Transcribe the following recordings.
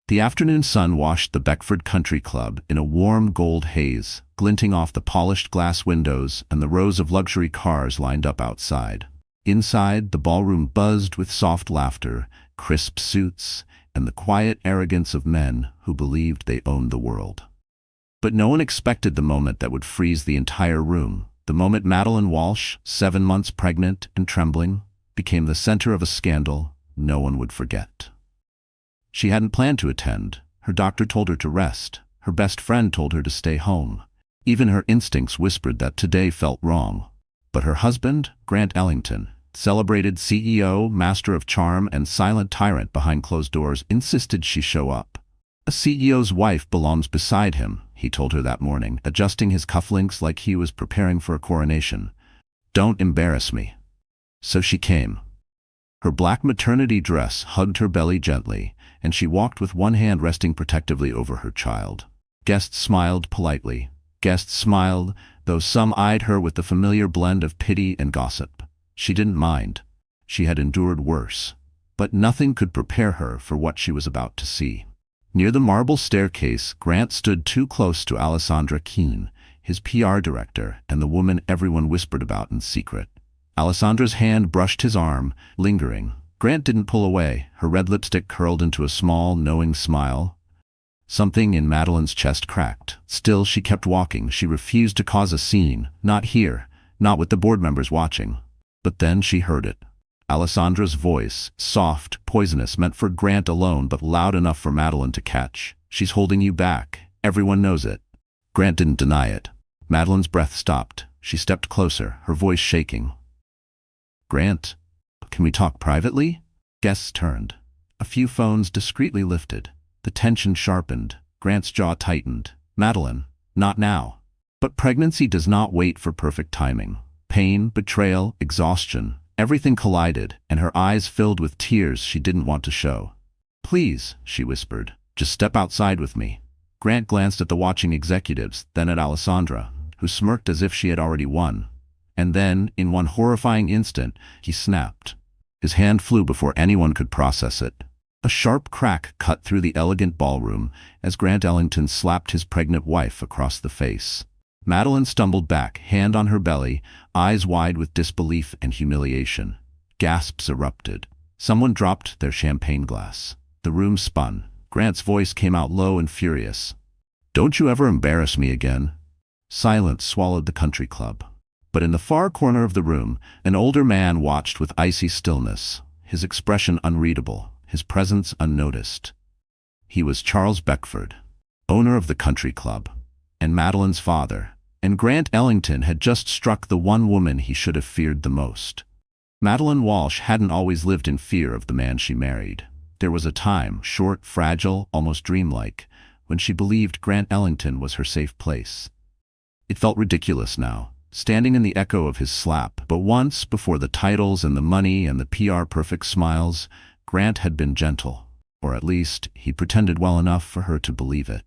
The afternoon sun washed the Beckford Country Club in a warm gold haze, glinting off the polished glass windows and the rows of luxury cars lined up outside. Inside, the ballroom buzzed with soft laughter, crisp suits, and the quiet arrogance of men who believed they owned the world. But no one expected the moment that would freeze the entire room, the moment Madeline Walsh, 7 months pregnant and trembling, became the center of a scandal no one would forget. She hadn't planned to attend. Her doctor told her to rest. Her best friend told her to stay home. Even her instincts whispered that today felt wrong. But her husband, Grant Ellington, celebrated CEO, master of charm, and silent tyrant behind closed doors, insisted she show up. A CEO's wife belongs beside him, he told her that morning, adjusting his cufflinks like he was preparing for a coronation. Don't embarrass me. So she came. Her black maternity dress hugged her belly gently, and she walked with one hand resting protectively over her child. Guests smiled politely. Guests smiled, though some eyed her with the familiar blend of pity and gossip. She didn't mind. She had endured worse. But nothing could prepare her for what she was about to see. Near the marble staircase, Grant stood too close to Alessandra Keene, his PR director, and the woman everyone whispered about in secret. Alessandra's hand brushed his arm, lingering. Grant didn't pull away. Her red lipstick curled into a small, knowing smile. Something in Madeline's chest cracked. Still, she kept walking. She refused to cause a scene. Not here. Not with the board members watching. But then she heard it. Alessandra's voice, soft, poisonous, meant for Grant alone, but loud enough for Madeline to catch. She's holding you back. Everyone knows it. Grant didn't deny it. Madeline's breath stopped. She stepped closer, her voice shaking. Grant, can we talk privately? Guests turned. A few phones discreetly lifted. The tension sharpened. Grant's jaw tightened. Madeline, not now. But pregnancy does not wait for perfect timing. Pain, betrayal, exhaustion, everything collided, and her eyes filled with tears she didn't want to show. Please, she whispered, just step outside with me. Grant glanced at the watching executives, then at Alessandra, who smirked as if she had already won. And then, in one horrifying instant, he snapped. His hand flew before anyone could process it. A sharp crack cut through the elegant ballroom as Grant Ellington slapped his pregnant wife across the face. Madeline stumbled back, hand on her belly, eyes wide with disbelief and humiliation. Gasps erupted. Someone dropped their champagne glass. The room spun. Grant's voice came out low and furious. Don't you ever embarrass me again? Silence swallowed the country club. But in the far corner of the room, an older man watched with icy stillness, his expression unreadable, his presence unnoticed. He was Charles Beckford, owner of the country club, and Madeline's father, and Grant Ellington had just struck the one woman he should have feared the most. Madeline Walsh hadn't always lived in fear of the man she married. There was a time, short, fragile, almost dreamlike, when she believed Grant Ellington was her safe place. It felt ridiculous now, standing in the echo of his slap, but once, before the titles and the money and the PR perfect smiles, Grant had been gentle, or at least he pretended well enough for her to believe it.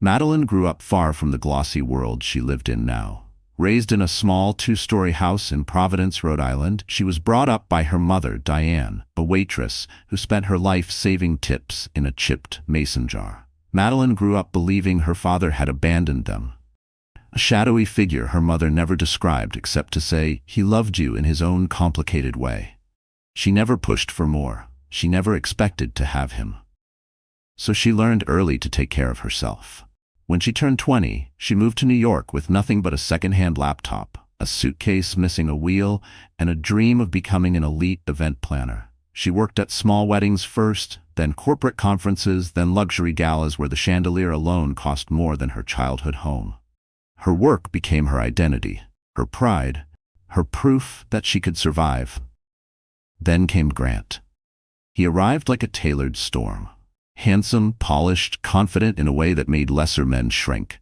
Madeline grew up far from the glossy world she lived in now. Raised in a small 2-story house in Providence, Rhode Island, she was brought up by her mother, Diane, a waitress who spent her life saving tips in a chipped mason jar. Madeline grew up believing her father had abandoned them. A shadowy figure her mother never described except to say, he loved you in his own complicated way. She never pushed for more. She never expected to have him. So she learned early to take care of herself. When she turned 20, she moved to New York with nothing but a second-hand laptop, a suitcase missing a wheel, and a dream of becoming an elite event planner. She worked at small weddings first, then corporate conferences, then luxury galas where the chandelier alone cost more than her childhood home. Her work became her identity, her pride, her proof that she could survive. Then came Grant. He arrived like a tailored storm. Handsome, polished, confident in a way that made lesser men shrink.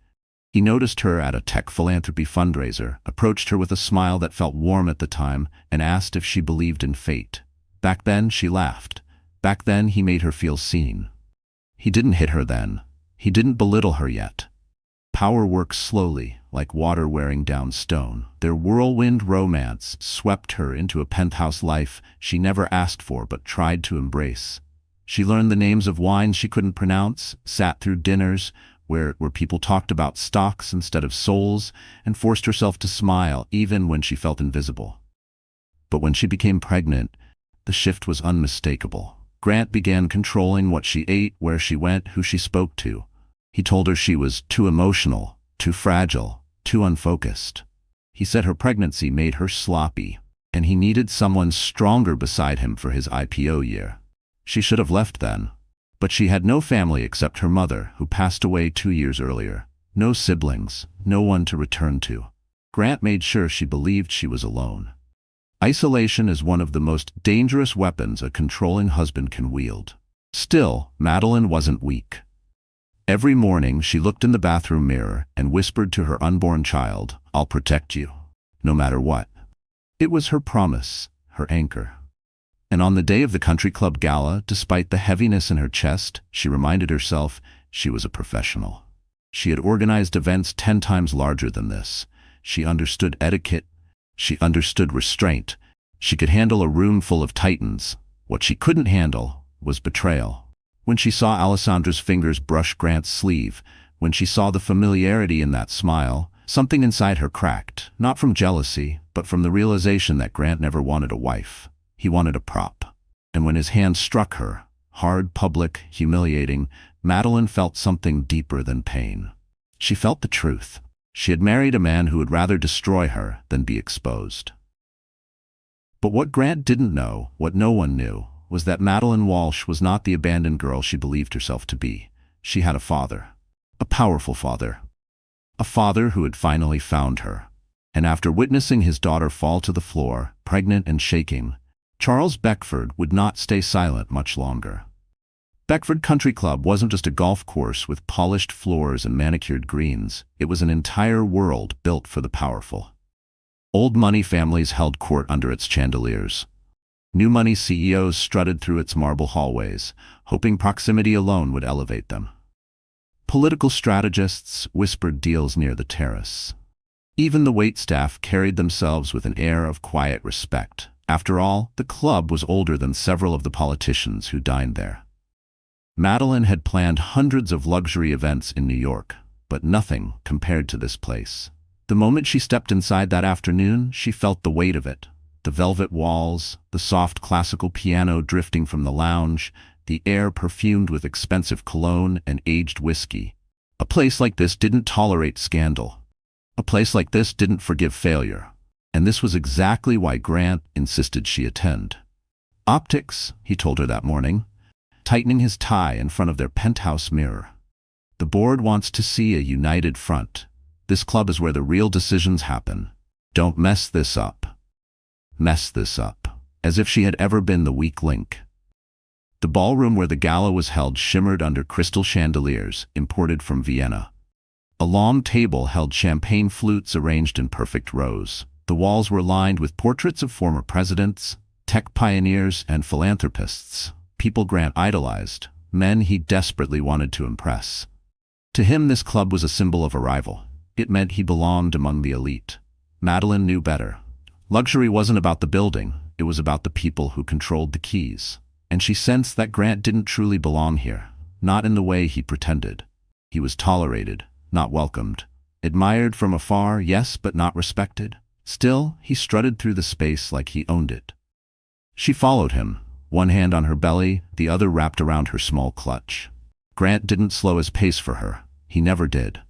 He noticed her at a tech philanthropy fundraiser, approached her with a smile that felt warm at the time, and asked if she believed in fate. Back then, she laughed. Back then, he made her feel seen. He didn't hit her then. He didn't belittle her yet. Power works slowly, like water wearing down stone. Their whirlwind romance swept her into a penthouse life she never asked for but tried to embrace. She learned the names of wines she couldn't pronounce, sat through dinners where people talked about stocks instead of souls, and forced herself to smile even when she felt invisible. But when she became pregnant, the shift was unmistakable. Grant began controlling what she ate, where she went, who she spoke to. He told her she was too emotional, too fragile, too unfocused. He said her pregnancy made her sloppy, and he needed someone stronger beside him for his IPO year. She should have left then. But she had no family except her mother, who passed away 2 years earlier. No siblings, no one to return to. Grant made sure she believed she was alone. Isolation is one of the most dangerous weapons a controlling husband can wield. Still, Madeline wasn't weak. Every morning she looked in the bathroom mirror and whispered to her unborn child, "I'll protect you, no matter what." It was her promise, her anchor. And on the day of the country club gala, despite the heaviness in her chest, she reminded herself she was a professional. She had organized events 10 times larger than this. She understood etiquette. She understood restraint. She could handle a room full of titans. What she couldn't handle was betrayal. When she saw Alessandra's fingers brush Grant's sleeve, when she saw the familiarity in that smile, something inside her cracked, not from jealousy, but from the realization that Grant never wanted a wife. He wanted a prop. And when his hand struck her, hard, public, humiliating, Madeline felt something deeper than pain. She felt the truth. She had married a man who would rather destroy her than be exposed. But what Grant didn't know, what no one knew, was that Madeline Walsh was not the abandoned girl she believed herself to be. She had a father. A powerful father. A father who had finally found her. And after witnessing his daughter fall to the floor, pregnant and shaking, Charles Beckford would not stay silent much longer. Beckford Country Club wasn't just a golf course with polished floors and manicured greens. It was an entire world built for the powerful. Old money families held court under its chandeliers. New money CEOs strutted through its marble hallways, hoping proximity alone would elevate them. Political strategists whispered deals near the terrace. Even the waitstaff carried themselves with an air of quiet respect. After all, the club was older than several of the politicians who dined there. Madeline had planned hundreds of luxury events in New York, but nothing compared to this place. The moment she stepped inside that afternoon, she felt the weight of it. The velvet walls, the soft classical piano drifting from the lounge, the air perfumed with expensive cologne and aged whiskey. A place like this didn't tolerate scandal. A place like this didn't forgive failure. And this was exactly why Grant insisted she attend. "Optics," he told her that morning, tightening his tie in front of their penthouse mirror. "The board wants to see a united front. This club is where the real decisions happen. Don't mess this up." Mess this up. As if she had ever been the weak link. The ballroom where the gala was held shimmered under crystal chandeliers imported from Vienna. A long table held champagne flutes arranged in perfect rows. The walls were lined with portraits of former presidents, tech pioneers, and philanthropists, people Grant idolized, men he desperately wanted to impress. To him, this club was a symbol of arrival. It meant he belonged among the elite. Madeline knew better. Luxury wasn't about the building, it was about the people who controlled the keys. And she sensed that Grant didn't truly belong here, not in the way he pretended. He was tolerated, not welcomed. Admired from afar, yes, but not respected. Still, he strutted through the space like he owned it. She followed him, one hand on her belly, the other wrapped around her small clutch. Grant didn't slow his pace for her. He never did.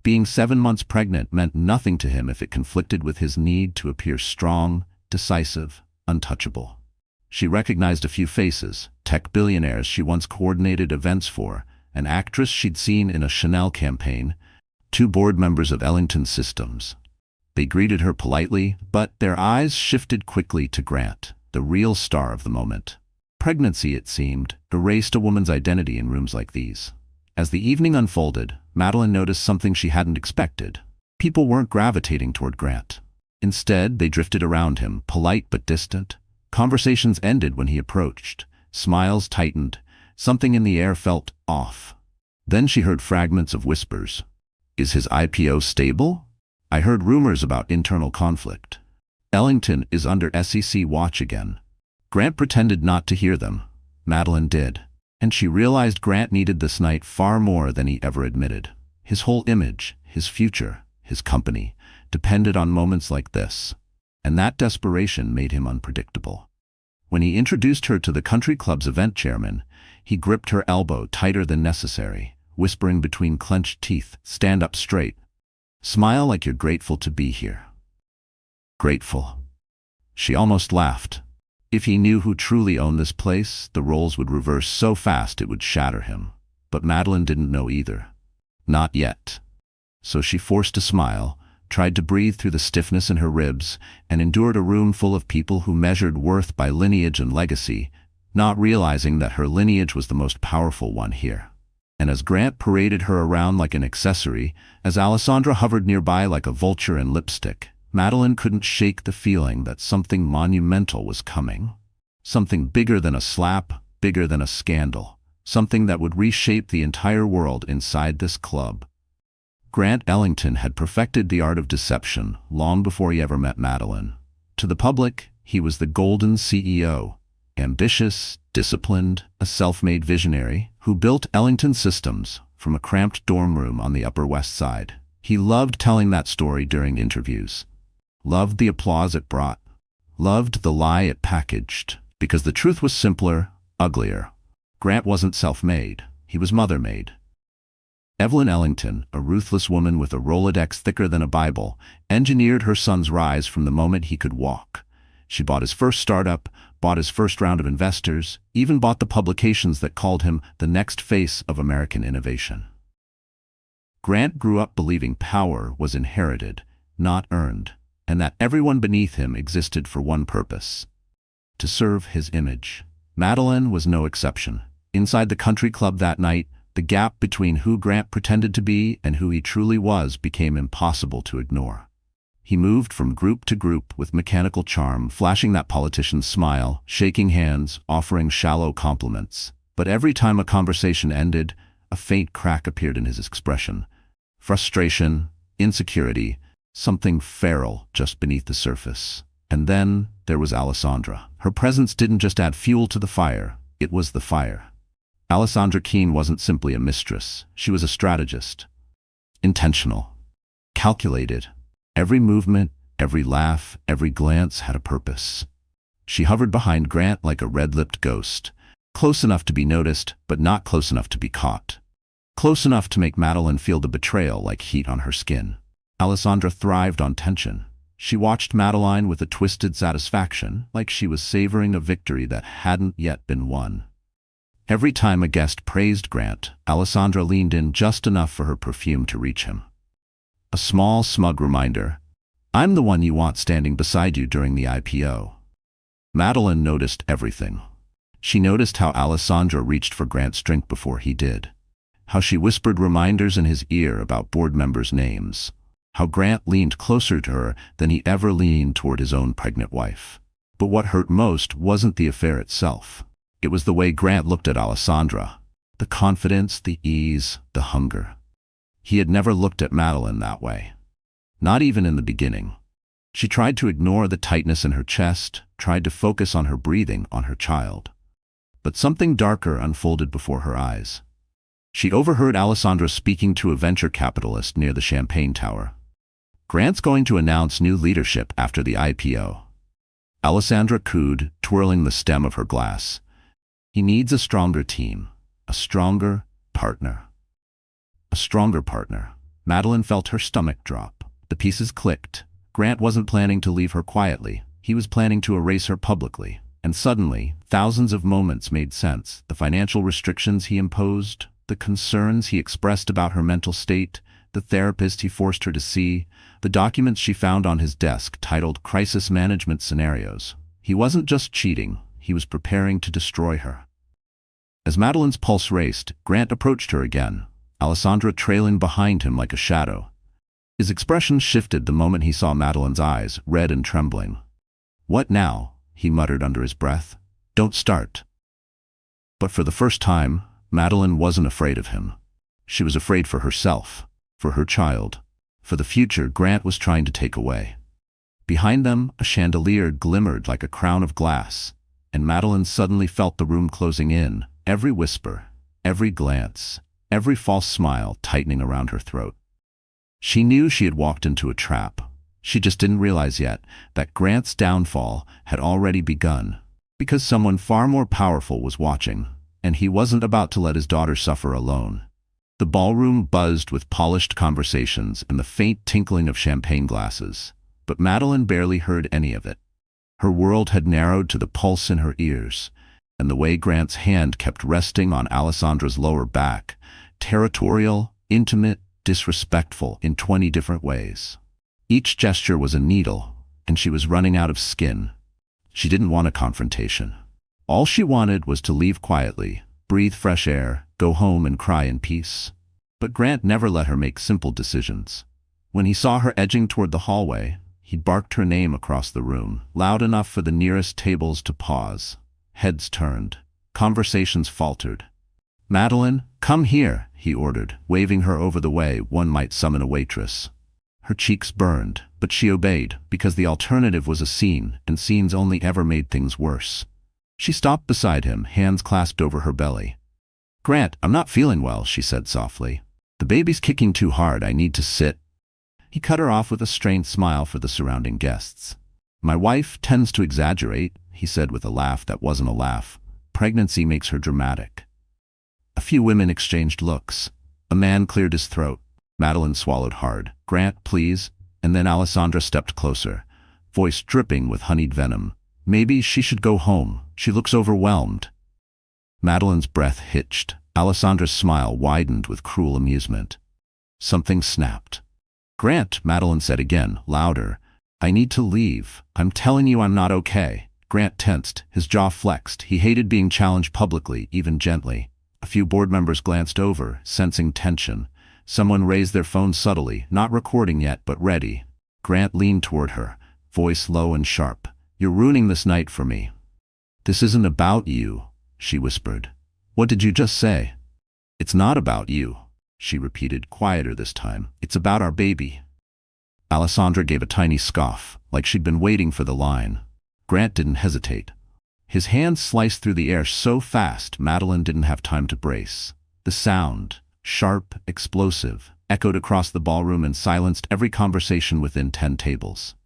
Being 7 months pregnant meant nothing to him if it conflicted with his need to appear strong, decisive, untouchable. She recognized a few faces, tech billionaires she once coordinated events for, an actress she'd seen in a Chanel campaign, 2 board members of Ellington Systems. They greeted her politely, but their eyes shifted quickly to Grant, the real star of the moment. Pregnancy, it seemed, erased a woman's identity in rooms like these. As the evening unfolded, Madeline noticed something she hadn't expected. People weren't gravitating toward Grant. Instead, they drifted around him, polite but distant. Conversations ended when he approached. Smiles tightened. Something in the air felt off. Then she heard fragments of whispers. "Is his IPO stable? I heard rumors about internal conflict. Ellington is under SEC watch again." Grant pretended not to hear them. Madeline did. And she realized Grant needed this night far more than he ever admitted. His whole image, his future, his company, depended on moments like this. And that desperation made him unpredictable. When he introduced her to the country club's event chairman, he gripped her elbow tighter than necessary, whispering between clenched teeth, "Stand up straight. Smile like you're grateful to be here." Grateful. She almost laughed. If he knew who truly owned this place, the roles would reverse so fast it would shatter him. But Madeline didn't know either. Not yet. So she forced a smile, tried to breathe through the stiffness in her ribs, and endured a room full of people who measured worth by lineage and legacy, not realizing that her lineage was the most powerful one here. And as Grant paraded her around like an accessory, as Alessandra hovered nearby like a vulture in lipstick, Madeline couldn't shake the feeling that something monumental was coming. Something bigger than a slap, bigger than a scandal. Something that would reshape the entire world inside this club. Grant Ellington had perfected the art of deception long before he ever met Madeline. To the public, he was the golden CEO, ambitious, disciplined, a self-made visionary who built Ellington Systems from a cramped dorm room on the Upper West Side. He loved telling that story during interviews. Loved the applause it brought. Loved the lie it packaged. Because the truth was simpler, uglier. Grant wasn't self-made. He was mother-made. Evelyn Ellington, a ruthless woman with a Rolodex thicker than a Bible, engineered her son's rise from the moment he could walk. She bought his first startup, bought his first round of investors, even bought the publications that called him the next face of American innovation. Grant grew up believing power was inherited, not earned, and that everyone beneath him existed for one purpose: to serve his image. Madeline was no exception. Inside the country club that night, the gap between who Grant pretended to be and who he truly was became impossible to ignore. He moved from group to group with mechanical charm, flashing that politician's smile, shaking hands, offering shallow compliments. But every time a conversation ended, a faint crack appeared in his expression. Frustration, insecurity, something feral just beneath the surface. And then there was Alessandra. Her presence didn't just add fuel to the fire, it was the fire. Alessandra Keene wasn't simply a mistress, she was a strategist. Intentional. Calculated. Every movement, every laugh, every glance had a purpose. She hovered behind Grant like a red-lipped ghost, close enough to be noticed, but not close enough to be caught. Close enough to make Madeline feel the betrayal like heat on her skin. Alessandra thrived on tension. She watched Madeline with a twisted satisfaction, like she was savoring a victory that hadn't yet been won. Every time a guest praised Grant, Alessandra leaned in just enough for her perfume to reach him. A small, smug reminder, "I'm the one you want standing beside you during the IPO." Madeline noticed everything. She noticed how Alessandra reached for Grant's drink before he did. How she whispered reminders in his ear about board members' names. How Grant leaned closer to her than he ever leaned toward his own pregnant wife. But what hurt most wasn't the affair itself. It was the way Grant looked at Alessandra. The confidence, the ease, the hunger. He had never looked at Madeline that way. Not even in the beginning. She tried to ignore the tightness in her chest, tried to focus on her breathing, on her child. But something darker unfolded before her eyes. She overheard Alessandra speaking to a venture capitalist near the Champagne Tower. "Grant's going to announce new leadership after the IPO." Alessandra cooed, twirling the stem of her glass. "He needs a stronger team, a stronger partner." A stronger partner. Madeline felt her stomach drop. The pieces clicked. Grant wasn't planning to leave her quietly. He was planning to erase her publicly. And suddenly, thousands of moments made sense. The financial restrictions he imposed, the concerns he expressed about her mental state, the therapist he forced her to see, the documents she found on his desk titled Crisis Management Scenarios. He wasn't just cheating, he was preparing to destroy her. As Madeline's pulse raced, Grant approached her again, Alessandra trailing behind him like a shadow. His expression shifted the moment he saw Madeline's eyes, red and trembling. "What now?" he muttered under his breath. "Don't start." But for the first time, Madeline wasn't afraid of him. She was afraid for herself, for her child, for the future Grant was trying to take away. Behind them, a chandelier glimmered like a crown of glass. and Madeline suddenly felt the room closing in, every whisper, every glance, every false smile tightening around her throat. She knew she had walked into a trap. She just didn't realize yet that Grant's downfall had already begun, because someone far more powerful was watching, and he wasn't about to let his daughter suffer alone. The ballroom buzzed with polished conversations and the faint tinkling of champagne glasses, but Madeline barely heard any of it. Her world had narrowed to the pulse in her ears, and the way Grant's hand kept resting on Alessandra's lower back, territorial, intimate, disrespectful in 20 different ways. Each gesture was a needle, and she was running out of skin. She didn't want a confrontation. All she wanted was to leave quietly, breathe fresh air, go home and cry in peace. But Grant never let her make simple decisions. When he saw her edging toward the hallway, he barked her name across the room, loud enough for the nearest tables to pause. Heads turned. Conversations faltered. "Madeline, come here," he ordered, waving her over the way one might summon a waitress. Her cheeks burned, but she obeyed, because the alternative was a scene, and scenes only ever made things worse. She stopped beside him, hands clasped over her belly. "Grant, I'm not feeling well," she said softly. "The baby's kicking too hard, I need to sit." He cut her off with a strained smile for the surrounding guests. "My wife tends to exaggerate," he said with a laugh that wasn't a laugh. "Pregnancy makes her dramatic." A few women exchanged looks. A man cleared his throat. Madeline swallowed hard. "Grant, please." And then Alessandra stepped closer, voice dripping with honeyed venom. "Maybe she should go home. She looks overwhelmed." Madeline's breath hitched. Alessandra's smile widened with cruel amusement. Something snapped. "Grant," Madeline said again, louder. "I need to leave. I'm telling you I'm not okay." Grant tensed, his jaw flexed. He hated being challenged publicly, even gently. A few board members glanced over, sensing tension. Someone raised their phone subtly, not recording yet, but ready. Grant leaned toward her, voice low and sharp. "You're ruining this night for me." "This isn't about you," she whispered. "What did you just say?" "It's not about you," she repeated, quieter this time. "It's about our baby." Alessandra gave a tiny scoff, like she'd been waiting for the line. Grant didn't hesitate. His hand sliced through the air so fast Madeline didn't have time to brace. The sound, sharp, explosive, echoed across the ballroom and silenced every conversation within 10 tables.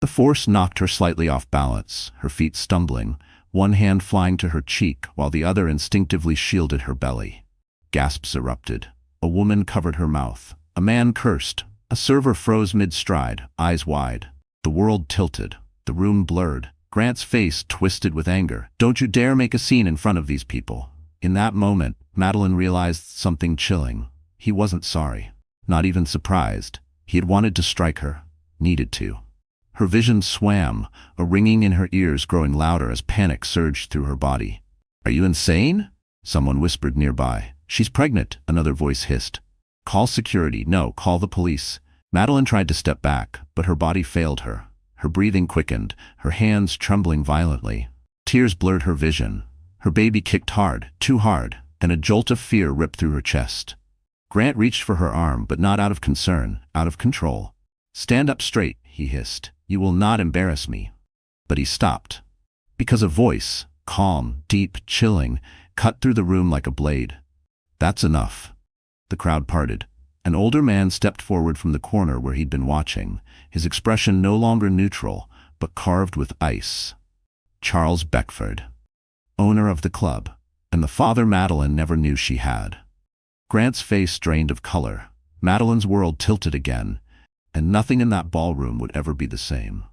The force knocked her slightly off balance, her feet stumbling, one hand flying to her cheek while the other instinctively shielded her belly. Gasps erupted. A woman covered her mouth. A man cursed. A server froze mid-stride, eyes wide. The world tilted. The room blurred. Grant's face twisted with anger. "Don't you dare make a scene in front of these people." In that moment, Madeline realized something chilling. He wasn't sorry. Not even surprised. He had wanted to strike her. Needed to. Her vision swam, a ringing in her ears growing louder as panic surged through her body. "Are you insane?" Someone whispered nearby. "She's pregnant," another voice hissed. "Call security. No, call the police." Madeline tried to step back, but her body failed her. Her breathing quickened, her hands trembling violently. Tears blurred her vision. Her baby kicked hard, too hard, and a jolt of fear ripped through her chest. Grant reached for her arm, but not out of concern, out of control. "Stand up straight," he hissed. "You will not embarrass me." But he stopped. Because a voice, calm, deep, chilling, cut through the room like a blade. "That's enough." The crowd parted. An older man stepped forward from the corner where he'd been watching, his expression no longer neutral, but carved with ice. Charles Beckford, owner of the club, and the father Madeline never knew she had. Grant's face drained of color. Madeline's world tilted again, and nothing in that ballroom would ever be the same.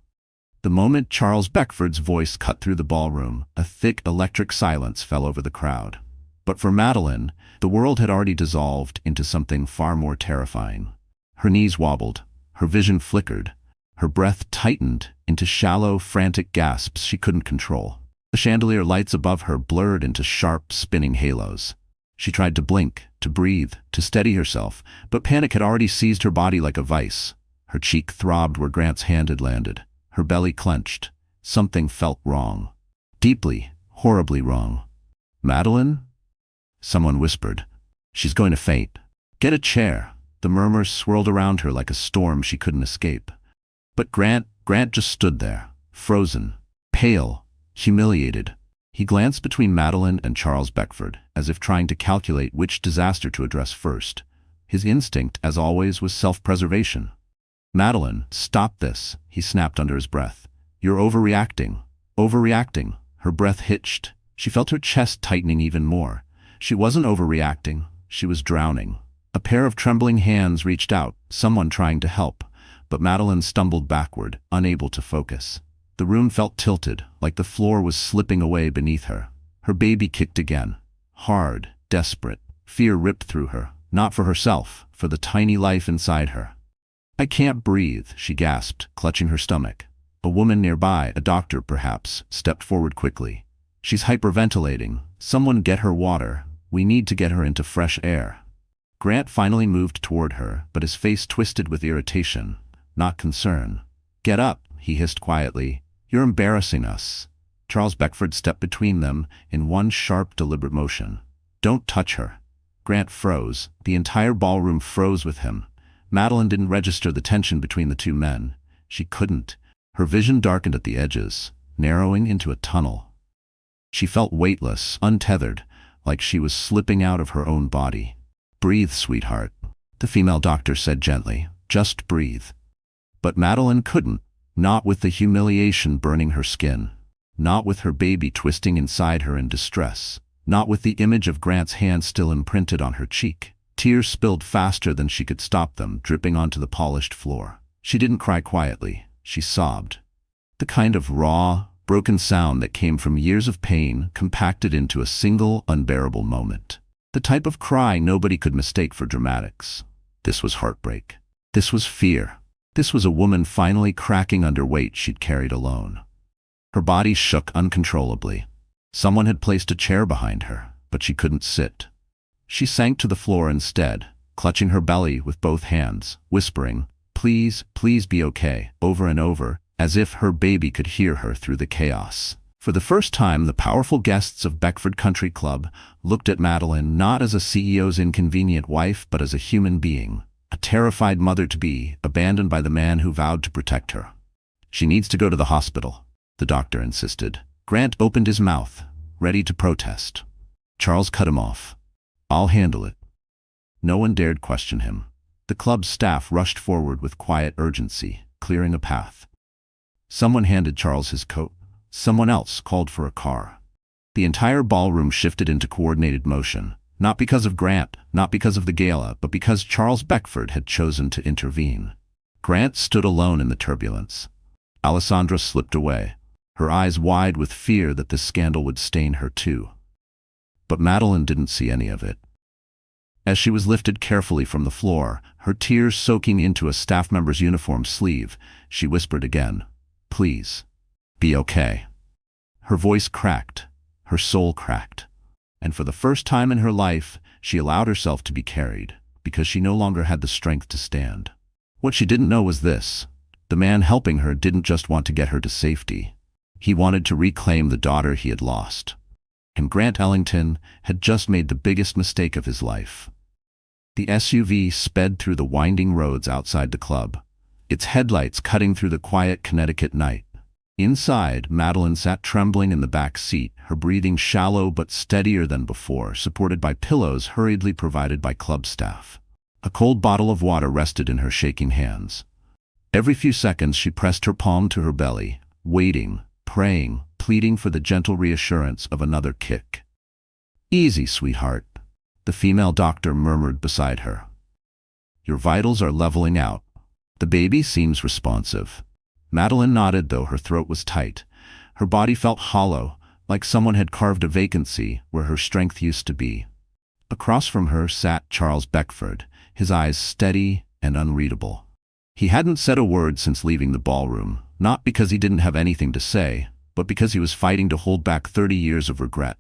The moment Charles Beckford's voice cut through the ballroom, a thick electric silence fell over the crowd. But for Madeline, the world had already dissolved into something far more terrifying. Her knees wobbled, her vision flickered, her breath tightened into shallow, frantic gasps she couldn't control. The chandelier lights above her blurred into sharp, spinning halos. She tried to blink, to breathe, to steady herself, but panic had already seized her body like a vice. Her cheek throbbed where Grant's hand had landed. Her belly clenched. Something felt wrong. Deeply, horribly wrong. "Madeline?" Someone whispered. "She's going to faint. Get a chair." The murmurs swirled around her like a storm she couldn't escape. But Grant just stood there, frozen, pale, humiliated. He glanced between Madeline and Charles Beckford, as if trying to calculate which disaster to address first. His instinct, as always, was self-preservation. "Madeline, stop this," he snapped under his breath. "You're overreacting. Overreacting." Her breath hitched. She felt her chest tightening even more. She wasn't overreacting. She was drowning. A pair of trembling hands reached out, someone trying to help, but Madeline stumbled backward, unable to focus. The room felt tilted, like the floor was slipping away beneath her. Her baby kicked again. Hard, desperate. Fear ripped through her, not for herself, for the tiny life inside her. "I can't breathe," she gasped, clutching her stomach. A woman nearby, a doctor perhaps, stepped forward quickly. "She's hyperventilating. Someone get her water. We need to get her into fresh air." Grant finally moved toward her, but his face twisted with irritation, not concern. "Get up," he hissed quietly. "You're embarrassing us." Charles Beckford stepped between them in one sharp, deliberate motion. "Don't touch her." Grant froze. The entire ballroom froze with him. Madeline didn't register the tension between the two men. She couldn't. Her vision darkened at the edges, narrowing into a tunnel. She felt weightless, untethered, like she was slipping out of her own body. "Breathe, sweetheart," the female doctor said gently. "Just breathe." But Madeline couldn't, not with the humiliation burning her skin, not with her baby twisting inside her in distress, not with the image of Grant's hand still imprinted on her cheek. Tears spilled faster than she could stop them, dripping onto the polished floor. She didn't cry quietly. She sobbed. The kind of raw, broken sound that came from years of pain compacted into a single, unbearable moment. The type of cry nobody could mistake for dramatics. This was heartbreak. This was fear. This was a woman finally cracking under weight she'd carried alone. Her body shook uncontrollably. Someone had placed a chair behind her, but she couldn't sit. She sank to the floor instead, clutching her belly with both hands, whispering, "Please, please be okay," over and over, as if her baby could hear her through the chaos. For the first time, the powerful guests of Beckford Country Club looked at Madeline not as a CEO's inconvenient wife, but as a human being, a terrified mother-to-be, abandoned by the man who vowed to protect her. "She needs to go to the hospital," the doctor insisted. Grant opened his mouth, ready to protest. Charles cut him off. "I'll handle it." No one dared question him. The club's staff rushed forward with quiet urgency, clearing a path. Someone handed Charles his coat. Someone else called for a car. The entire ballroom shifted into coordinated motion, not because of Grant, not because of the gala, but because Charles Beckford had chosen to intervene. Grant stood alone in the turbulence. Alessandra slipped away, her eyes wide with fear that this scandal would stain her too. But Madeline didn't see any of it. As she was lifted carefully from the floor, her tears soaking into a staff member's uniform sleeve, she whispered again, "Please, be okay." Her voice cracked, her soul cracked, and for the first time in her life, she allowed herself to be carried, because she no longer had the strength to stand. What she didn't know was this: the man helping her didn't just want to get her to safety. He wanted to reclaim the daughter he had lost. And Grant Ellington had just made the biggest mistake of his life. The SUV sped through the winding roads outside the club, its headlights cutting through the quiet Connecticut night. Inside, Madeline sat trembling in the back seat, her breathing shallow but steadier than before, supported by pillows hurriedly provided by club staff. A cold bottle of water rested in her shaking hands. Every few seconds she pressed her palm to her belly, waiting, praying, pleading for the gentle reassurance of another kick. "Easy, sweetheart," the female doctor murmured beside her. "Your vitals are leveling out. The baby seems responsive." Madeline nodded, though her throat was tight. Her body felt hollow, like someone had carved a vacancy where her strength used to be. Across from her sat Charles Beckford, his eyes steady and unreadable. He hadn't said a word since leaving the ballroom, not because he didn't have anything to say, but because he was fighting to hold back 30 years of regret.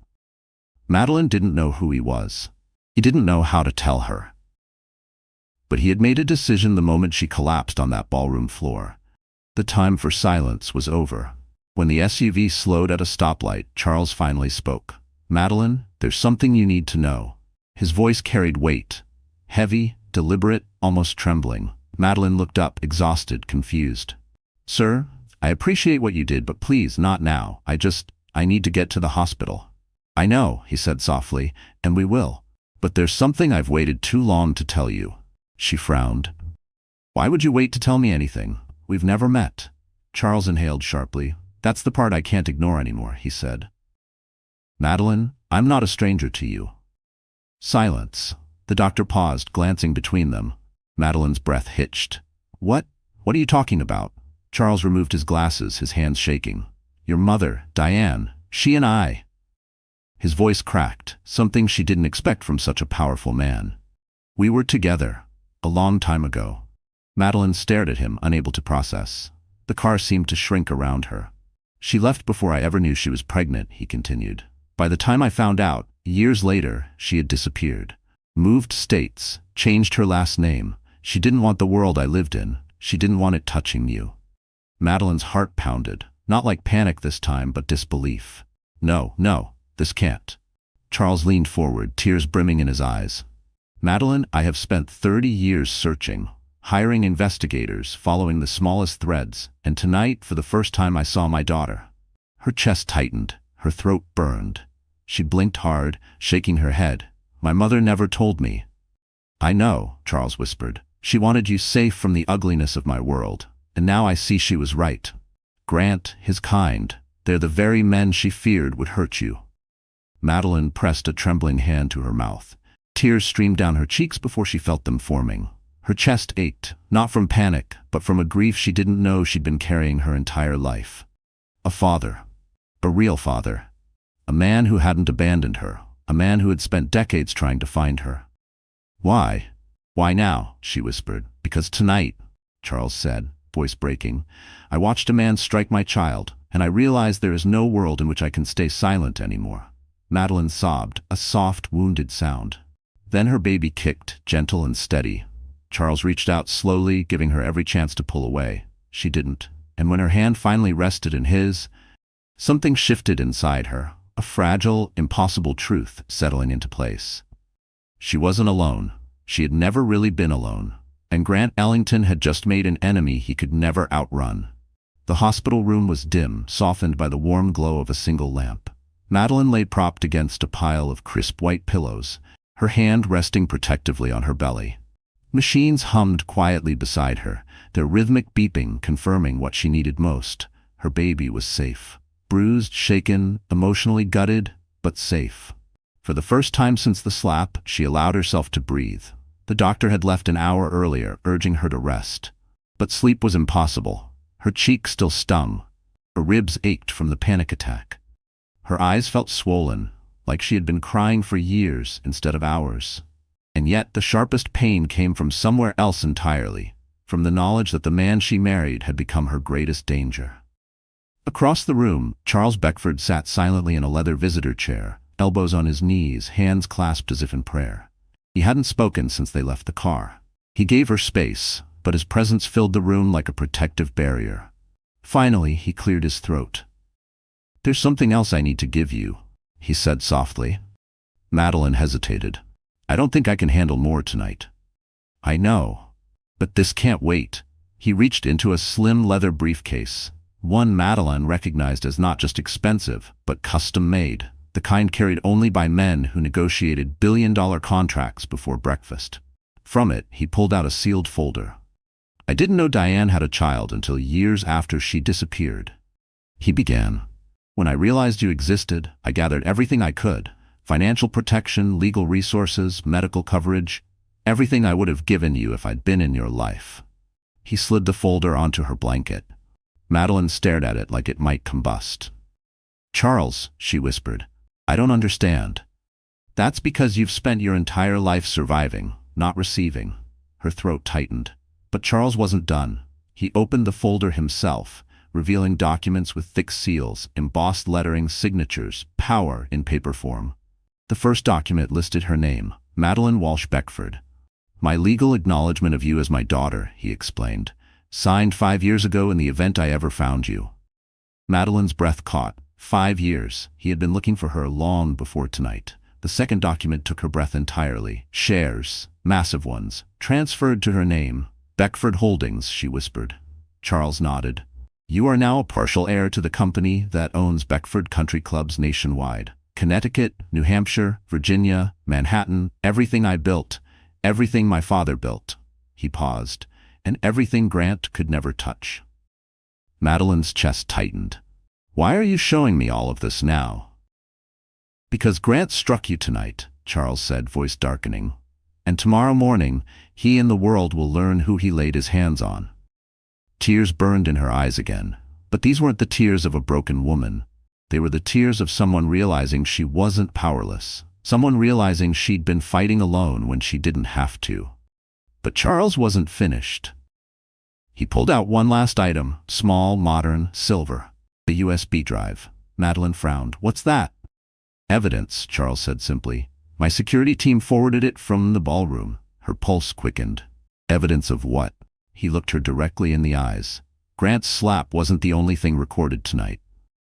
Madeline didn't know who he was. He didn't know how to tell her. But he had made a decision the moment she collapsed on that ballroom floor. The time for silence was over. When the SUV slowed at a stoplight, Charles finally spoke. "Madeline, there's something you need to know." His voice carried weight. Heavy, deliberate, almost trembling. Madeline looked up, exhausted, confused. "Sir, I appreciate what you did, but please, not now. I need to get to the hospital." "I know," he said softly, "and we will. But there's something I've waited too long to tell you." She frowned. "Why would you wait to tell me anything? We've never met." Charles inhaled sharply. "That's the part I can't ignore anymore," he said. "Madeline, I'm not a stranger to you." Silence. The doctor paused, glancing between them. Madeline's breath hitched. What are you talking about?" Charles removed his glasses, his hands shaking. "Your mother, Diane, she and I." His voice cracked, something she didn't expect from such a powerful man. "We were together, a long time ago." Madeline stared at him, unable to process. The car seemed to shrink around her. "She left before I ever knew she was pregnant," he continued. "By the time I found out, years later, she had disappeared. Moved states, changed her last name. She didn't want the world I lived in. She didn't want it touching you." Madeline's heart pounded, not like panic this time, but disbelief. No, this can't." Charles leaned forward, tears brimming in his eyes. "Madeline, I have spent 30 years searching, hiring investigators, following the smallest threads, and tonight, for the first time, I saw my daughter." Her chest tightened, her throat burned. She blinked hard, shaking her head. "My mother never told me." "I know," Charles whispered. "She wanted you safe from the ugliness of my world, and now I see she was right. Grant, his kind, they're the very men she feared would hurt you." Madeline pressed a trembling hand to her mouth. Tears streamed down her cheeks before she felt them forming. Her chest ached, not from panic, but from a grief she didn't know she'd been carrying her entire life. A father. A real father. A man who hadn't abandoned her. A man who had spent decades trying to find her. "Why? Why now?" she whispered. "Because tonight," Charles said, voice breaking, "I watched a man strike my child, and I realized there is no world in which I can stay silent anymore." Madeline sobbed, a soft, wounded sound. Then her baby kicked, gentle and steady. Charles reached out slowly, giving her every chance to pull away. She didn't, and when her hand finally rested in his, something shifted inside her, a fragile, impossible truth settling into place. She wasn't alone. She had never really been alone. And Grant Ellington had just made an enemy he could never outrun. The hospital room was dim, softened by the warm glow of a single lamp. Madeline lay propped against a pile of crisp white pillows, her hand resting protectively on her belly. Machines hummed quietly beside her, their rhythmic beeping confirming what she needed most. Her baby was safe. Bruised, shaken, emotionally gutted, but safe. For the first time since the slap, she allowed herself to breathe. The doctor had left an hour earlier, urging her to rest. But sleep was impossible. Her cheek still stung. Her ribs ached from the panic attack. Her eyes felt swollen, like she had been crying for years instead of hours. And yet the sharpest pain came from somewhere else entirely, from the knowledge that the man she married had become her greatest danger. Across the room, Charles Beckford sat silently in a leather visitor chair, elbows on his knees, hands clasped as if in prayer. He hadn't spoken since they left the car. He gave her space, but his presence filled the room like a protective barrier. Finally, he cleared his throat. "There's something else I need to give you," he said softly. Madeline hesitated. "I don't think I can handle more tonight." "I know. But this can't wait." He reached into a slim leather briefcase, one Madeline recognized as not just expensive, but custom-made, the kind carried only by men who negotiated billion-dollar contracts before breakfast. From it, he pulled out a sealed folder. "I didn't know Diane had a child until years after she disappeared," he began. "When I realized you existed, I gathered everything I could. Financial protection, legal resources, medical coverage, everything I would have given you if I'd been in your life." He slid the folder onto her blanket. Madeline stared at it like it might combust. "Charles," she whispered, "I don't understand." "That's because you've spent your entire life surviving, not receiving." Her throat tightened. But Charles wasn't done. He opened the folder himself, revealing documents with thick seals, embossed lettering, signatures, power in paper form. The first document listed her name, Madeline Walsh Beckford. "My legal acknowledgement of you as my daughter," he explained. "Signed 5 years ago in the event I ever found you." Madeline's breath caught. 5 years. He had been looking for her long before tonight. The second document took her breath entirely. Shares, massive ones, transferred to her name. "Beckford Holdings," she whispered. Charles nodded. You are now a partial heir to the company that owns Beckford Country Clubs nationwide. Connecticut, New Hampshire, Virginia, Manhattan, everything I built, everything my father built." He paused. "And everything Grant could never touch." Madeline's chest tightened. "Why are you showing me all of this now?" "Because Grant struck you tonight," Charles said, voice darkening. "And tomorrow morning, he and the world will learn who he laid his hands on." Tears burned in her eyes again, but these weren't the tears of a broken woman. They were the tears of someone realizing she wasn't powerless, someone realizing she'd been fighting alone when she didn't have to. But Charles wasn't finished. He pulled out one last item, small, modern, silver. The USB drive. Madeline frowned. "What's that?" "Evidence," Charles said simply. "My security team forwarded it from the ballroom." Her pulse quickened. "Evidence of what?" He looked her directly in the eyes. "Grant's slap wasn't the only thing recorded tonight."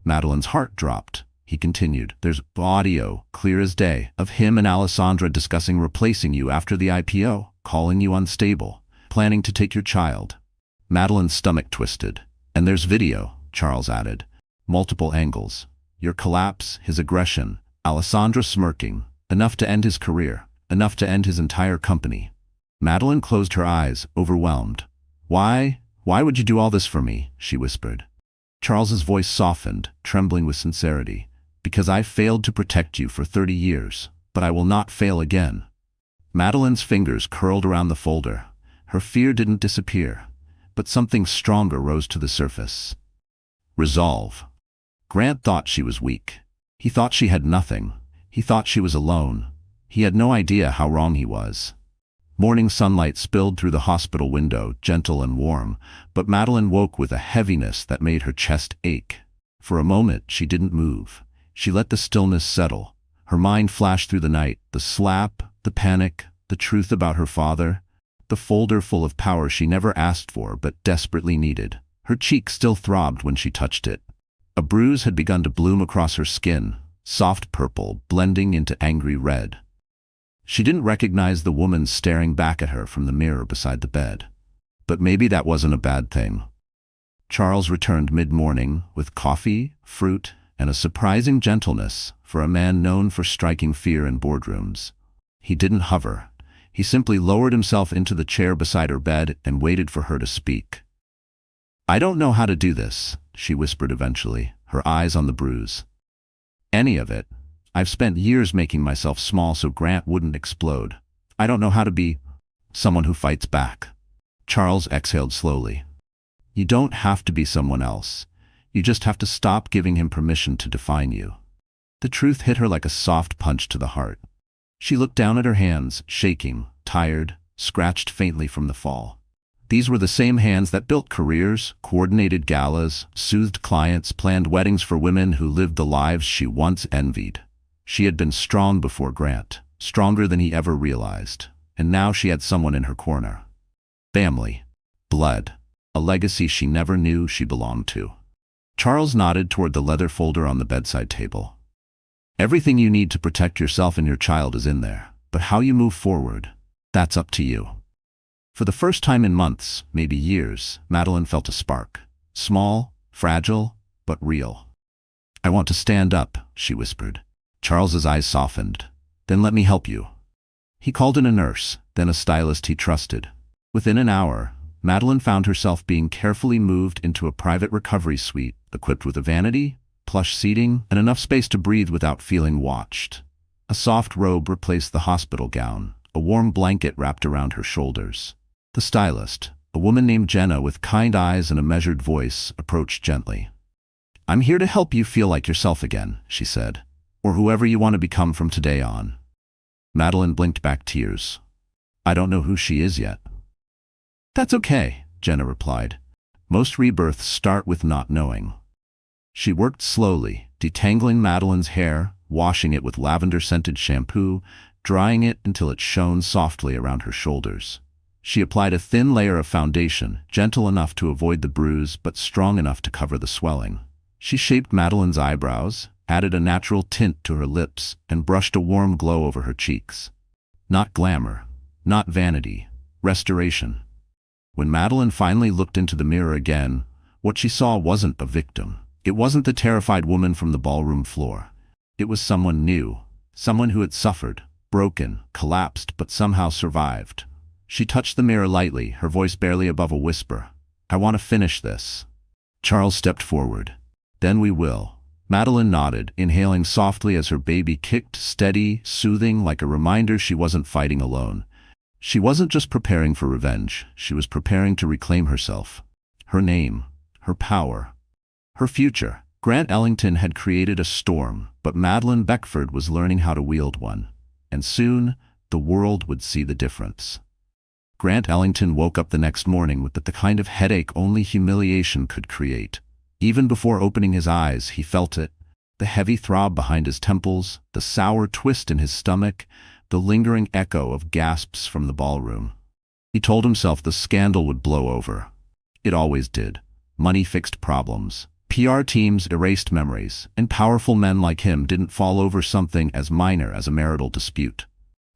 Madeline's heart dropped. He continued, "There's audio, clear as day, of him and Alessandra discussing replacing you after the IPO, calling you unstable, planning to take your child." Madeline's stomach twisted. "And there's video," Charles added. "Multiple angles. Your collapse, his aggression, Alessandra smirking. Enough to end his career. Enough to end his entire company." Madeline closed her eyes, overwhelmed. Why would you do all this for me?" she whispered. Charles's voice softened, trembling with sincerity. "Because I failed to protect you for 30 years, but I will not fail again." Madeline's fingers curled around the folder. Her fear didn't disappear, but something stronger rose to the surface. Resolve. Grant thought she was weak. He thought she had nothing. He thought she was alone. He had no idea how wrong he was. Morning sunlight spilled through the hospital window, gentle and warm, but Madeline woke with a heaviness that made her chest ache. For a moment, she didn't move. She let the stillness settle. Her mind flashed through the night, the slap, the panic, the truth about her father, the folder full of power she never asked for but desperately needed. Her cheek still throbbed when she touched it. A bruise had begun to bloom across her skin, soft purple, blending into angry red. She didn't recognize the woman staring back at her from the mirror beside the bed. But maybe that wasn't a bad thing. Charles returned mid-morning with coffee, fruit, and a surprising gentleness for a man known for striking fear in boardrooms. He didn't hover. He simply lowered himself into the chair beside her bed and waited for her to speak. "I don't know how to do this," she whispered eventually, her eyes on the bruise. "Any of it. I've spent years making myself small so Grant wouldn't explode. I don't know how to be someone who fights back." Charles exhaled slowly. "You don't have to be someone else. You just have to stop giving him permission to define you." The truth hit her like a soft punch to the heart. She looked down at her hands, shaking, tired, scratched faintly from the fall. These were the same hands that built careers, coordinated galas, soothed clients, planned weddings for women who lived the lives she once envied. She had been strong before Grant, stronger than he ever realized, and now she had someone in her corner. Family. Blood. A legacy she never knew she belonged to. Charles nodded toward the leather folder on the bedside table. "Everything you need to protect yourself and your child is in there, but how you move forward, that's up to you." For the first time in months, maybe years, Madeline felt a spark. Small, fragile, but real. "I want to stand up," she whispered. Charles's eyes softened. "Then let me help you." He called in a nurse, then a stylist he trusted. Within an hour, Madeline found herself being carefully moved into a private recovery suite, equipped with a vanity, plush seating, and enough space to breathe without feeling watched. A soft robe replaced the hospital gown, a warm blanket wrapped around her shoulders. The stylist, a woman named Jenna with kind eyes and a measured voice, approached gently. "I'm here to help you feel like yourself again," she said. "Or whoever you want to become from today on." Madeline blinked back tears. "I don't know who she is yet." "That's okay," Jenna replied. "Most rebirths start with not knowing." She worked slowly, detangling Madeline's hair, washing it with lavender-scented shampoo, drying it until it shone softly around her shoulders. She applied a thin layer of foundation, gentle enough to avoid the bruise but strong enough to cover the swelling. She shaped Madeline's eyebrows, added a natural tint to her lips, and brushed a warm glow over her cheeks. Not glamour, not vanity, restoration. When Madeline finally looked into the mirror again, What she saw wasn't a victim. It wasn't the terrified woman from the ballroom floor. It was someone new, someone who had suffered, broken, collapsed, but somehow survived. She touched the mirror lightly, her voice barely above a whisper. "I want to finish this." Charles stepped forward. "Then we will." Madeline nodded, inhaling softly as her baby kicked, steady, soothing, like a reminder she wasn't fighting alone. She wasn't just preparing for revenge, she was preparing to reclaim herself. Her name, her power, her future. Grant Ellington had created a storm, but Madeline Beckford was learning how to wield one. And soon, the world would see the difference. Grant Ellington woke up the next morning with the kind of headache only humiliation could create. Even before opening his eyes, he felt it. The heavy throb behind his temples, the sour twist in his stomach, the lingering echo of gasps from the ballroom. He told himself the scandal would blow over. It always did. Money fixed problems. PR teams erased memories, and powerful men like him didn't fall over something as minor as a marital dispute.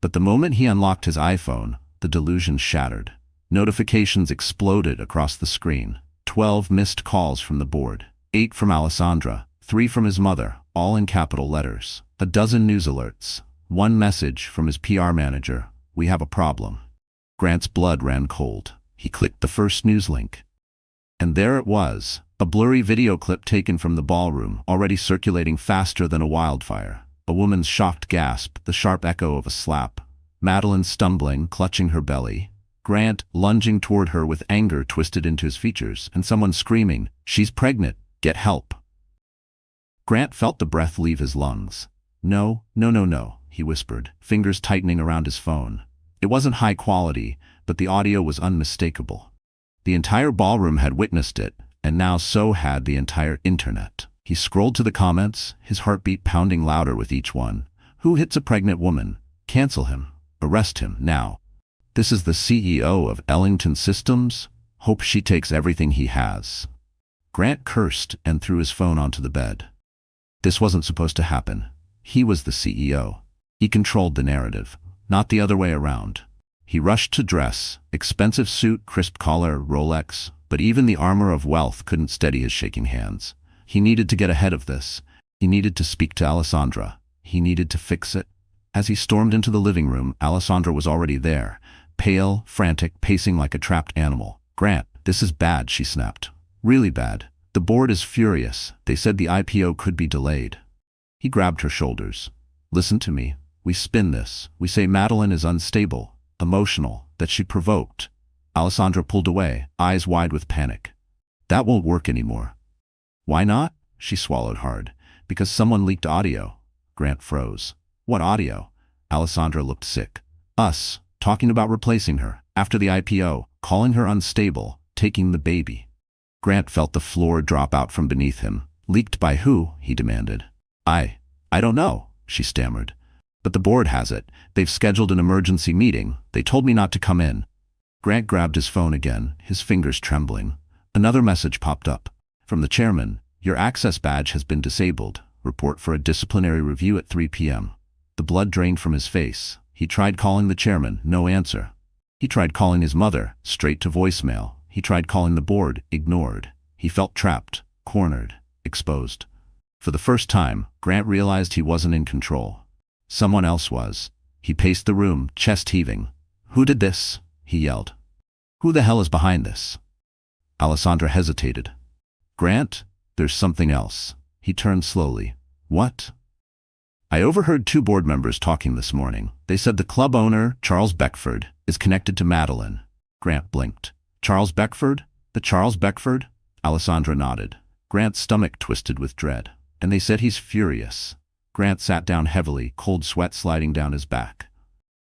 But the moment he unlocked his iPhone, the delusion shattered. Notifications exploded across the screen. 12 missed calls from the board, 8 from Alessandra, 3 from his mother, all in capital letters. A dozen news alerts. One message from his PR manager: "We have a problem." Grant's blood ran cold. He clicked the first news link. And there it was, a blurry video clip taken from the ballroom, already circulating faster than a wildfire. A woman's shocked gasp, the sharp echo of a slap. Madeline stumbling, clutching her belly. Grant lunging toward her with anger twisted into his features, and someone screaming, "She's pregnant, get help." Grant felt the breath leave his lungs. "No, no, no, no," he whispered, fingers tightening around his phone. It wasn't high quality, but the audio was unmistakable. The entire ballroom had witnessed it, and now so had the entire internet. He scrolled to the comments, his heartbeat pounding louder with each one. "Who hits a pregnant woman? Cancel him. Arrest him, now. This is the CEO of Ellington Systems? Hope she takes everything he has." Grant cursed and threw his phone onto the bed. This wasn't supposed to happen. He was the CEO. He controlled the narrative, not the other way around. He rushed to dress, expensive suit, crisp collar, Rolex, but even the armor of wealth couldn't steady his shaking hands. He needed to get ahead of this. He needed to speak to Alessandra. He needed to fix it. As he stormed into the living room, Alessandra was already there, pale, frantic, pacing like a trapped animal. "Grant, this is bad," she snapped. "Really bad. The board is furious. They said the IPO could be delayed." He grabbed her shoulders. "Listen to me. We spin this. We say Madeline is unstable, emotional, that she provoked." Alessandra pulled away, eyes wide with panic. "That won't work anymore." "Why not?" She swallowed hard. "Because someone leaked audio." Grant froze. "What audio?" Alessandra looked sick. "Us, talking about replacing her, after the IPO, calling her unstable, taking the baby." Grant felt the floor drop out from beneath him. "Leaked by who?" he demanded. I don't know," she stammered. "But the board has it. They've scheduled an emergency meeting. They told me not to come in." Grant grabbed his phone again, his fingers trembling. Another message popped up. From the chairman: "Your access badge has been disabled. Report for a disciplinary review at 3 p.m. The blood drained from his face. He tried calling the chairman, no answer. He tried calling his mother, straight to voicemail. He tried calling the board, ignored. He felt trapped, cornered, exposed. For the first time, Grant realized he wasn't in control. Someone else was. He paced the room, chest heaving. "Who did this?" he yelled. "Who the hell is behind this?" Alessandra hesitated. "Grant, there's something else." He turned slowly. "What?" "I overheard 2 board members talking this morning. They said the club owner, Charles Beckford, is connected to Madeline." Grant blinked. "Charles Beckford? The Charles Beckford?" Alessandra nodded. Grant's stomach twisted with dread. "And they said he's furious." Grant sat down heavily, cold sweat sliding down his back.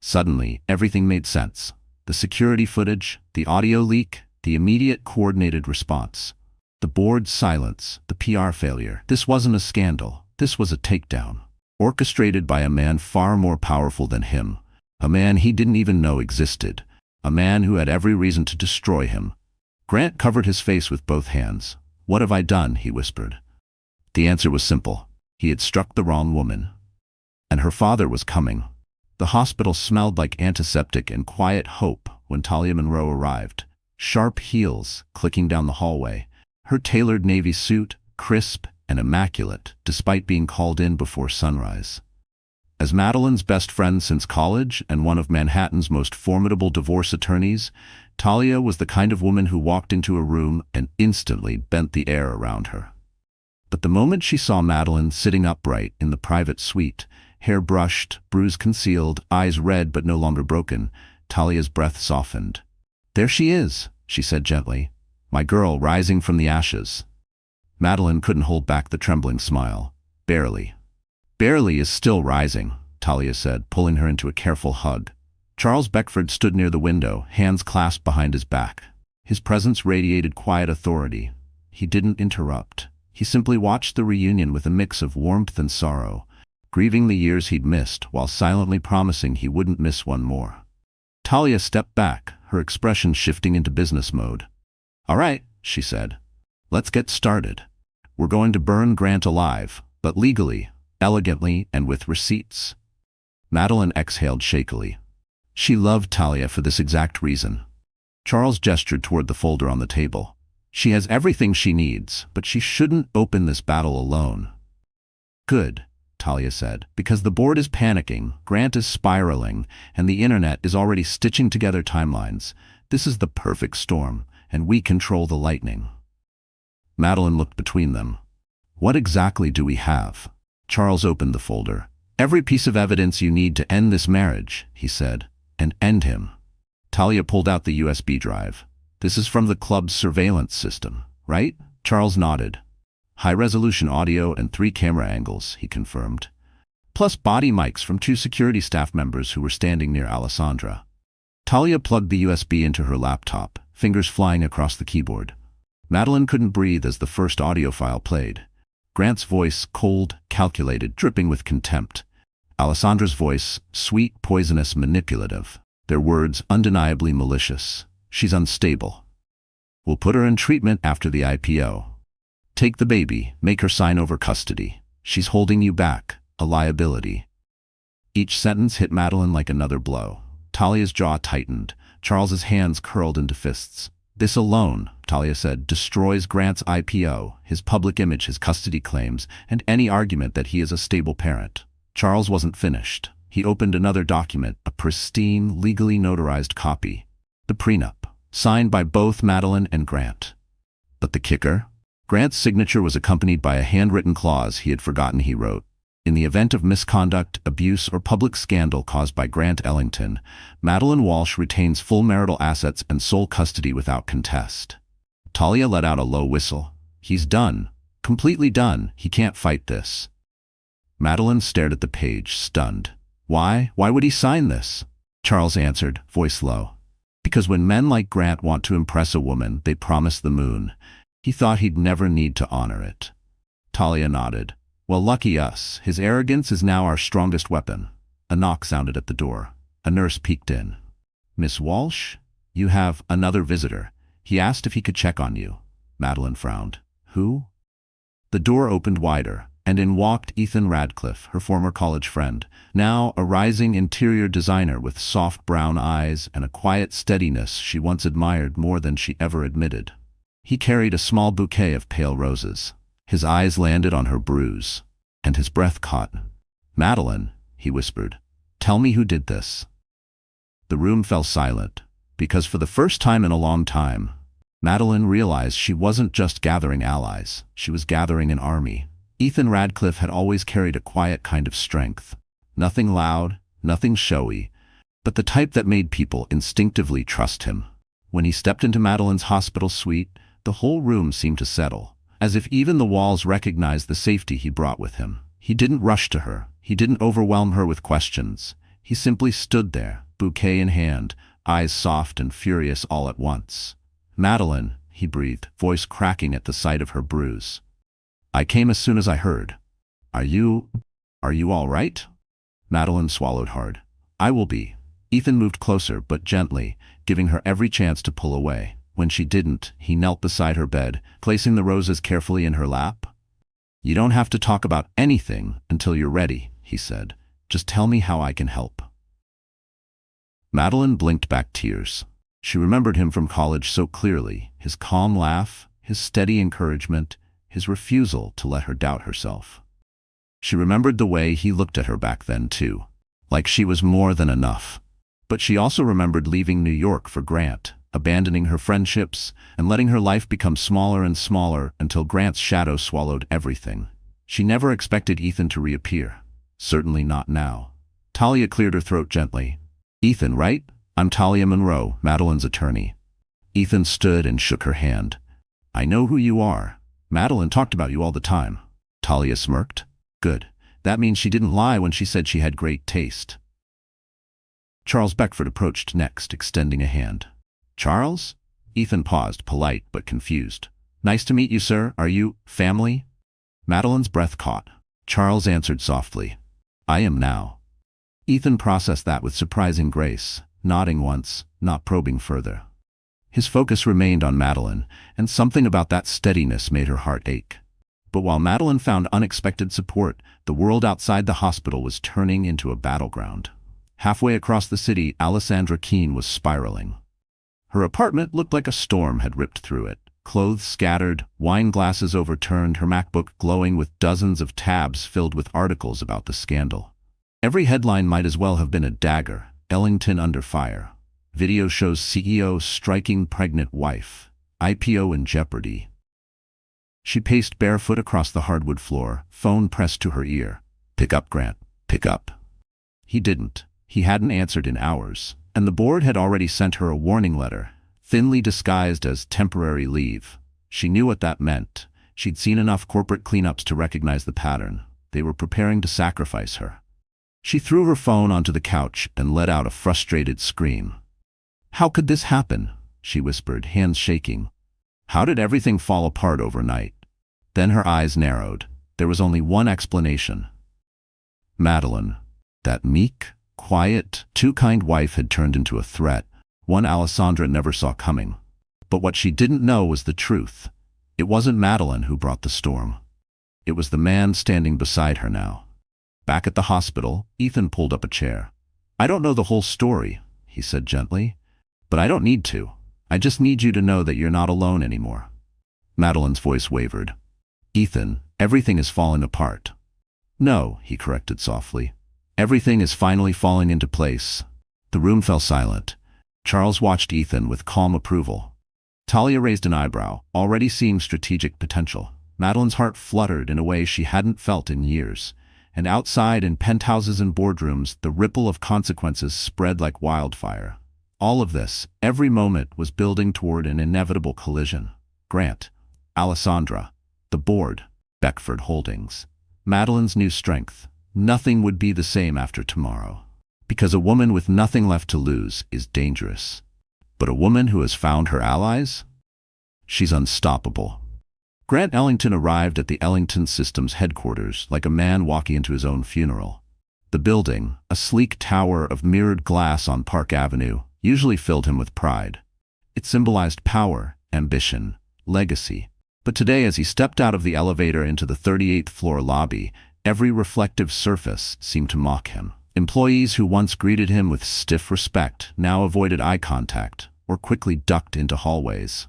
Suddenly, everything made sense. The security footage, the audio leak, the immediate coordinated response. The board's silence, the PR failure. This wasn't a scandal. This was a takedown. Orchestrated by a man far more powerful than him. A man he didn't even know existed. A man who had every reason to destroy him. Grant covered his face with both hands. "What have I done?" he whispered. The answer was simple. He had struck the wrong woman. And her father was coming. The hospital smelled like antiseptic and quiet hope when Talia Monroe arrived. Sharp heels clicking down the hallway. Her tailored navy suit, crisp and immaculate, despite being called in before sunrise. As Madeline's best friend since college and one of Manhattan's most formidable divorce attorneys, Talia was the kind of woman who walked into a room and instantly bent the air around her. But the moment she saw Madeline sitting upright in the private suite, hair brushed, bruise concealed, eyes red but no longer broken, Talia's breath softened. "There she is," she said gently, "my girl rising from the ashes." Madeline couldn't hold back the trembling smile. "Barely." "Barely is still rising," Talia said, pulling her into a careful hug. Charles Beckford stood near the window, hands clasped behind his back. His presence radiated quiet authority. He didn't interrupt. He simply watched the reunion with a mix of warmth and sorrow, grieving the years he'd missed while silently promising he wouldn't miss one more. Talia stepped back, her expression shifting into business mode. "All right," she said. "Let's get started. We're going to burn Grant alive, but legally, elegantly, and with receipts." Madeline exhaled shakily. She loved Talia for this exact reason. Charles gestured toward the folder on the table. "She has everything she needs, but she shouldn't open this battle alone." "Good," Talia said, "because the board is panicking, Grant is spiraling, and the internet is already stitching together timelines. This is the perfect storm, and we control the lightning." Madeline looked between them. "What exactly do we have?" Charles opened the folder. "Every piece of evidence you need to end this marriage," he said, "and end him." Talia pulled out the USB drive. "This is from the club's surveillance system, right?" Charles nodded. "High-resolution audio and 3 camera angles," he confirmed. "Plus body mics from 2 security staff members who were standing near Alessandra." Talia plugged the USB into her laptop, fingers flying across the keyboard. Madeline couldn't breathe as the first audio file played. Grant's voice, cold, calculated, dripping with contempt. Alessandra's voice, sweet, poisonous, manipulative. Their words undeniably malicious. "She's unstable. We'll put her in treatment after the IPO. Take the baby, make her sign over custody. She's holding you back, a liability." Each sentence hit Madeline like another blow. Talia's jaw tightened. Charles's hands curled into fists. "This alone," Talia said, "destroys Grant's IPO, his public image, his custody claims, and any argument that he is a stable parent." Charles wasn't finished. He opened another document, a pristine, legally notarized copy. The prenup, signed by both Madeline and Grant. But the kicker? Grant's signature was accompanied by a handwritten clause he had forgotten he wrote. "In the event of misconduct, abuse, or public scandal caused by Grant Ellington, Madeline Walsh retains full marital assets and sole custody without contest." Talia let out a low whistle. "He's done. Completely done. He can't fight this." Madeline stared at the page, stunned. "Why? Why would he sign this?" Charles answered, voice low. "Because when men like Grant want to impress a woman, they promise the moon. He thought he'd never need to honor it." Talia nodded. "Well, lucky us. His arrogance is now our strongest weapon." A knock sounded at the door. A nurse peeked in. "Miss Walsh? You have another visitor. He asked if he could check on you." Madeline frowned. "Who?" The door opened wider, and in walked Ethan Radcliffe, her former college friend, now a rising interior designer with soft brown eyes and a quiet steadiness she once admired more than she ever admitted. He carried a small bouquet of pale roses. His eyes landed on her bruise, and his breath caught. "Madeline," he whispered, "tell me who did this." The room fell silent, because for the first time in a long time, Madeline realized she wasn't just gathering allies, she was gathering an army. Ethan Radcliffe had always carried a quiet kind of strength. Nothing loud, nothing showy, but the type that made people instinctively trust him. When he stepped into Madeline's hospital suite, the whole room seemed to settle, as if even the walls recognized the safety he brought with him. He didn't rush to her. He didn't overwhelm her with questions. He simply stood there, bouquet in hand, eyes soft and furious all at once. "Madeline," he breathed, voice cracking at the sight of her bruise. "I came as soon as I heard. Are you all right?" Madeline swallowed hard. "I will be." Ethan moved closer, but gently, giving her every chance to pull away. When she didn't, he knelt beside her bed, placing the roses carefully in her lap. "You don't have to talk about anything until you're ready," he said. "Just tell me how I can help." Madeline blinked back tears. She remembered him from college so clearly, his calm laugh, his steady encouragement, his refusal to let her doubt herself. She remembered the way he looked at her back then, too, like she was more than enough. But she also remembered leaving New York for Grant, abandoning her friendships, and letting her life become smaller and smaller until Grant's shadow swallowed everything. She never expected Ethan to reappear. Certainly not now. Talia cleared her throat gently. "Ethan, right? I'm Talia Monroe, Madeline's attorney." Ethan stood and shook her hand. "I know who you are. Madeline talked about you all the time." Talia smirked. "Good. That means she didn't lie when she said she had great taste." Charles Beckford approached next, extending a hand. "Charles?" Ethan paused, polite but confused. "Nice to meet you, sir. Are you family?" Madeline's breath caught. Charles answered softly, "I am now." Ethan processed that with surprising grace, nodding once, not probing further. His focus remained on Madeline, and something about that steadiness made her heart ache. But while Madeline found unexpected support, the world outside the hospital was turning into a battleground. Halfway across the city, Alessandra Keene was spiraling. Her apartment looked like a storm had ripped through it. Clothes scattered, wine glasses overturned, her MacBook glowing with dozens of tabs filled with articles about the scandal. Every headline might as well have been a dagger. Ellington under fire. Video shows CEO striking pregnant wife. IPO in jeopardy. She paced barefoot across the hardwood floor, phone pressed to her ear. "Pick up, Grant. Pick up." He didn't. He hadn't answered in hours, and the board had already sent her a warning letter, thinly disguised as temporary leave. She knew what that meant. She'd seen enough corporate cleanups to recognize the pattern. They were preparing to sacrifice her. She threw her phone onto the couch and let out a frustrated scream. "How could this happen?" she whispered, hands shaking. "How did everything fall apart overnight?" Then her eyes narrowed. There was only one explanation. Madeline. That meek, quiet, too kind wife had turned into a threat, one Alessandra never saw coming. But what she didn't know was the truth. It wasn't Madeline who brought the storm. It was the man standing beside her now. Back at the hospital, Ethan pulled up a chair. "I don't know the whole story," he said gently, "but I don't need to. I just need you to know that you're not alone anymore." Madeline's voice wavered. "Ethan, everything is falling apart." "No," he corrected softly. "Everything is finally falling into place." The room fell silent. Charles watched Ethan with calm approval. Talia raised an eyebrow, already seeing strategic potential. Madeline's heart fluttered in a way she hadn't felt in years. And outside, in penthouses and boardrooms, the ripple of consequences spread like wildfire. All of this, every moment, was building toward an inevitable collision. Grant, Alessandra, the board, Beckford Holdings, Madeline's new strength. Nothing would be the same after tomorrow. Because a woman with nothing left to lose is dangerous. But a woman who has found her allies? She's unstoppable. Grant Ellington arrived at the Ellington Systems headquarters like a man walking into his own funeral. The building, a sleek tower of mirrored glass on Park Avenue, usually filled him with pride. It symbolized power, ambition, legacy. But today, as he stepped out of the elevator into the 38th floor lobby, every reflective surface seemed to mock him. Employees who once greeted him with stiff respect now avoided eye contact or quickly ducked into hallways.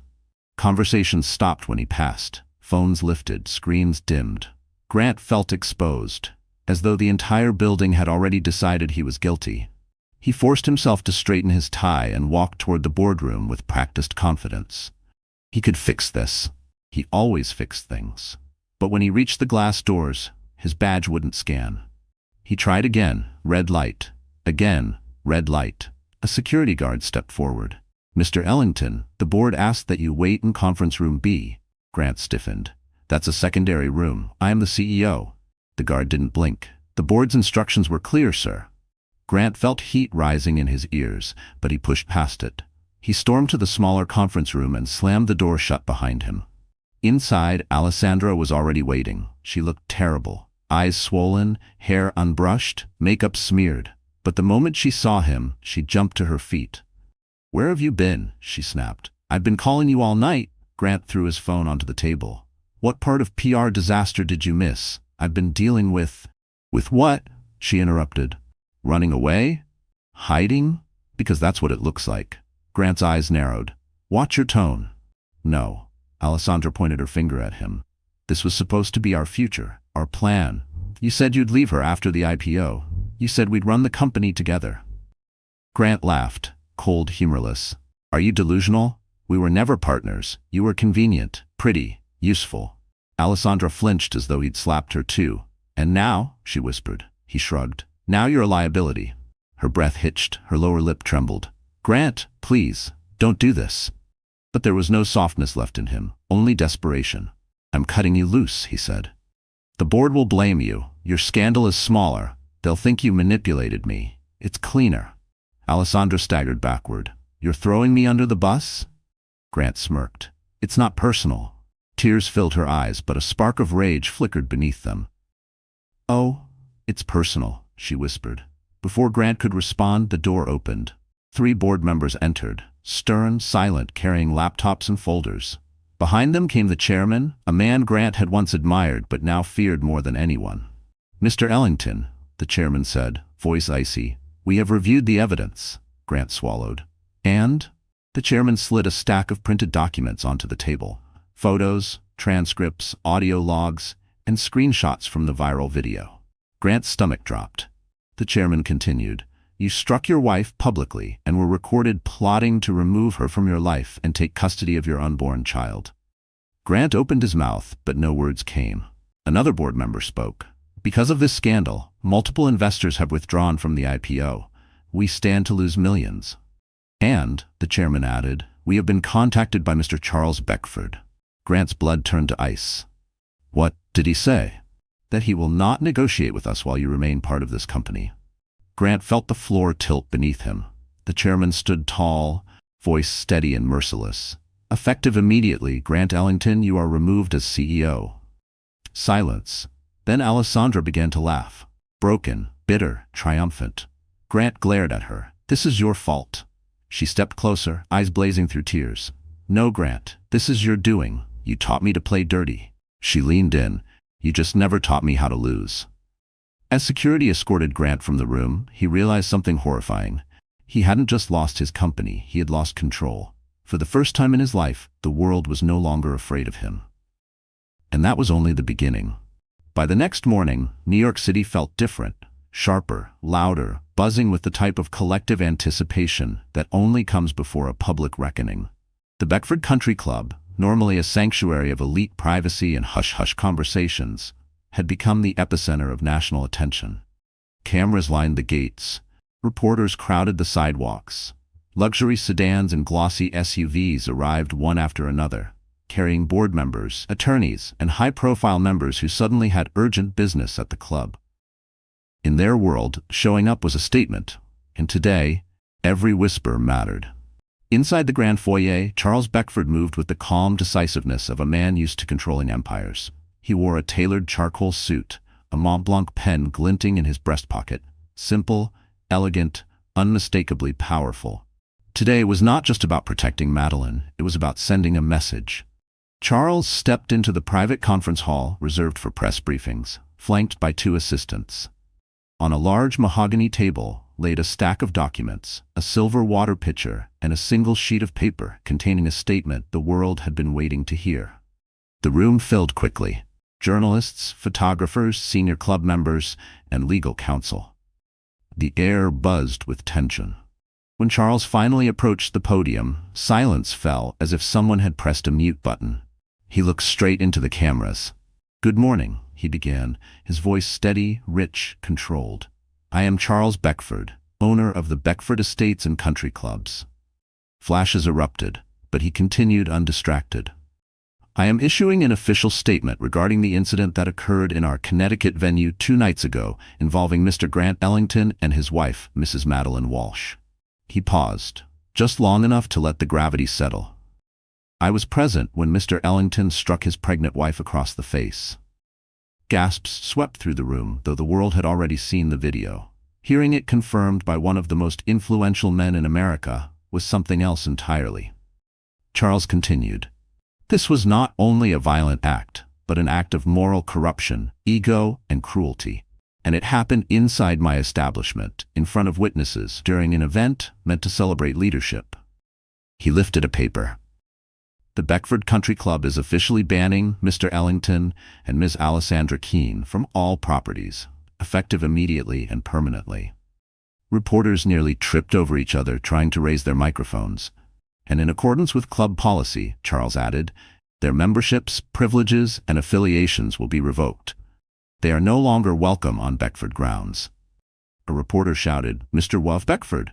Conversations stopped when he passed. Phones lifted, screens dimmed. Grant felt exposed, as though the entire building had already decided he was guilty. He forced himself to straighten his tie and walk toward the boardroom with practiced confidence. He could fix this. He always fixed things. But when he reached the glass doors, his badge wouldn't scan. He tried again, red light. Again, red light. A security guard stepped forward. "Mr. Ellington, the board asked that you wait in conference room B." Grant stiffened. "That's a secondary room. I am the CEO." The guard didn't blink. "The board's instructions were clear, sir." Grant felt heat rising in his ears, but he pushed past it. He stormed to the smaller conference room and slammed the door shut behind him. Inside, Alessandra was already waiting. She looked terrible. Eyes swollen, hair unbrushed, makeup smeared. But the moment she saw him, she jumped to her feet. "Where have you been?" she snapped. "I've been calling you all night." Grant threw his phone onto the table. "What part of PR disaster did you miss? I've been dealing with—" "With what?" she interrupted. "Running away? Hiding? Because that's what it looks like." Grant's eyes narrowed. "Watch your tone." "No." Alessandra pointed her finger at him. This was supposed to be our future, our plan. You said you'd leave her after the IPO. You said we'd run the company together. Grant laughed, cold, humorless. Are you delusional? We were never partners. You were convenient, pretty, useful. Alessandra flinched as though he'd slapped her too. And now, she whispered. He shrugged. Now you're a liability. Her breath hitched, her lower lip trembled. Grant, please, don't do this. But there was no softness left in him, only desperation. I'm cutting you loose, he said. The board will blame you. Your scandal is smaller. They'll think you manipulated me. It's cleaner. Alessandra staggered backward. You're throwing me under the bus? Grant smirked. It's not personal. Tears filled her eyes, but a spark of rage flickered beneath them. Oh, it's personal, she whispered. Before Grant could respond, the door opened. 3 board members entered, stern, silent, carrying laptops and folders. Behind them came the chairman, a man Grant had once admired but now feared more than anyone. Mr. Ellington, the chairman said, voice icy, we have reviewed the evidence. Grant swallowed. And? The chairman slid a stack of printed documents onto the table. Photos, transcripts, audio logs, and screenshots from the viral video. Grant's stomach dropped. The chairman continued, you struck your wife publicly and were recorded plotting to remove her from your life and take custody of your unborn child. Grant opened his mouth, but no words came. Another board member spoke. Because of this scandal, multiple investors have withdrawn from the IPO. We stand to lose millions. And, the chairman added, we have been contacted by Mr. Charles Beckford. Grant's blood turned to ice. What did he say? That he will not negotiate with us while you remain part of this company. Grant felt the floor tilt beneath him. The chairman stood tall, voice steady and merciless. Effective immediately, Grant Ellington, you are removed as CEO. Silence. Then Alessandra began to laugh. Broken, bitter, triumphant. Grant glared at her. This is your fault. She stepped closer, eyes blazing through tears. No, Grant, this is your doing. You taught me to play dirty. She leaned in. You just never taught me how to lose. As security escorted Grant from the room, he realized something horrifying. He hadn't just lost his company, he had lost control. For the first time in his life, the world was no longer afraid of him. And that was only the beginning. By the next morning, New York City felt different, sharper, louder, buzzing with the type of collective anticipation that only comes before a public reckoning. The Beckford Country Club, normally a sanctuary of elite privacy and hush-hush conversations, had become the epicenter of national attention. Cameras lined the gates. Reporters crowded the sidewalks. Luxury sedans and glossy SUVs arrived one after another, carrying board members, attorneys, and high-profile members who suddenly had urgent business at the club. In their world, showing up was a statement, and today, every whisper mattered. Inside the grand foyer, Charles Beckford moved with the calm decisiveness of a man used to controlling empires. He wore a tailored charcoal suit, a Mont Blanc pen glinting in his breast pocket. Simple, elegant, unmistakably powerful. Today was not just about protecting Madeline, it was about sending a message. Charles stepped into the private conference hall reserved for press briefings, flanked by 2 assistants. On a large mahogany table laid a stack of documents, a silver water pitcher, and a single sheet of paper containing a statement the world had been waiting to hear. The room filled quickly. Journalists, photographers, senior club members, and legal counsel. The air buzzed with tension. When Charles finally approached the podium, silence fell as if someone had pressed a mute button. He looked straight into the cameras. Good morning, he began, his voice steady, rich, controlled. I am Charles Beckford, owner of the Beckford Estates and Country Clubs. Flashes erupted, but he continued undistracted. I am issuing an official statement regarding the incident that occurred in our Connecticut venue 2 nights ago involving Mr. Grant Ellington and his wife, Mrs. Madeline Walsh. He paused, just long enough to let the gravity settle. I was present when Mr. Ellington struck his pregnant wife across the face. Gasps swept through the room, though the world had already seen the video. Hearing it confirmed by one of the most influential men in America was something else entirely. Charles continued. This was not only a violent act, but an act of moral corruption, ego, and cruelty. And it happened inside my establishment, in front of witnesses, during an event meant to celebrate leadership. He lifted a paper. The Beckford Country Club is officially banning Mr. Ellington and Ms. Alessandra Keene from all properties, effective immediately and permanently. Reporters nearly tripped over each other trying to raise their microphones. And in accordance with club policy, Charles added, their memberships, privileges, and affiliations will be revoked. They are no longer welcome on Beckford grounds. A reporter shouted, Mr. Wov Beckford,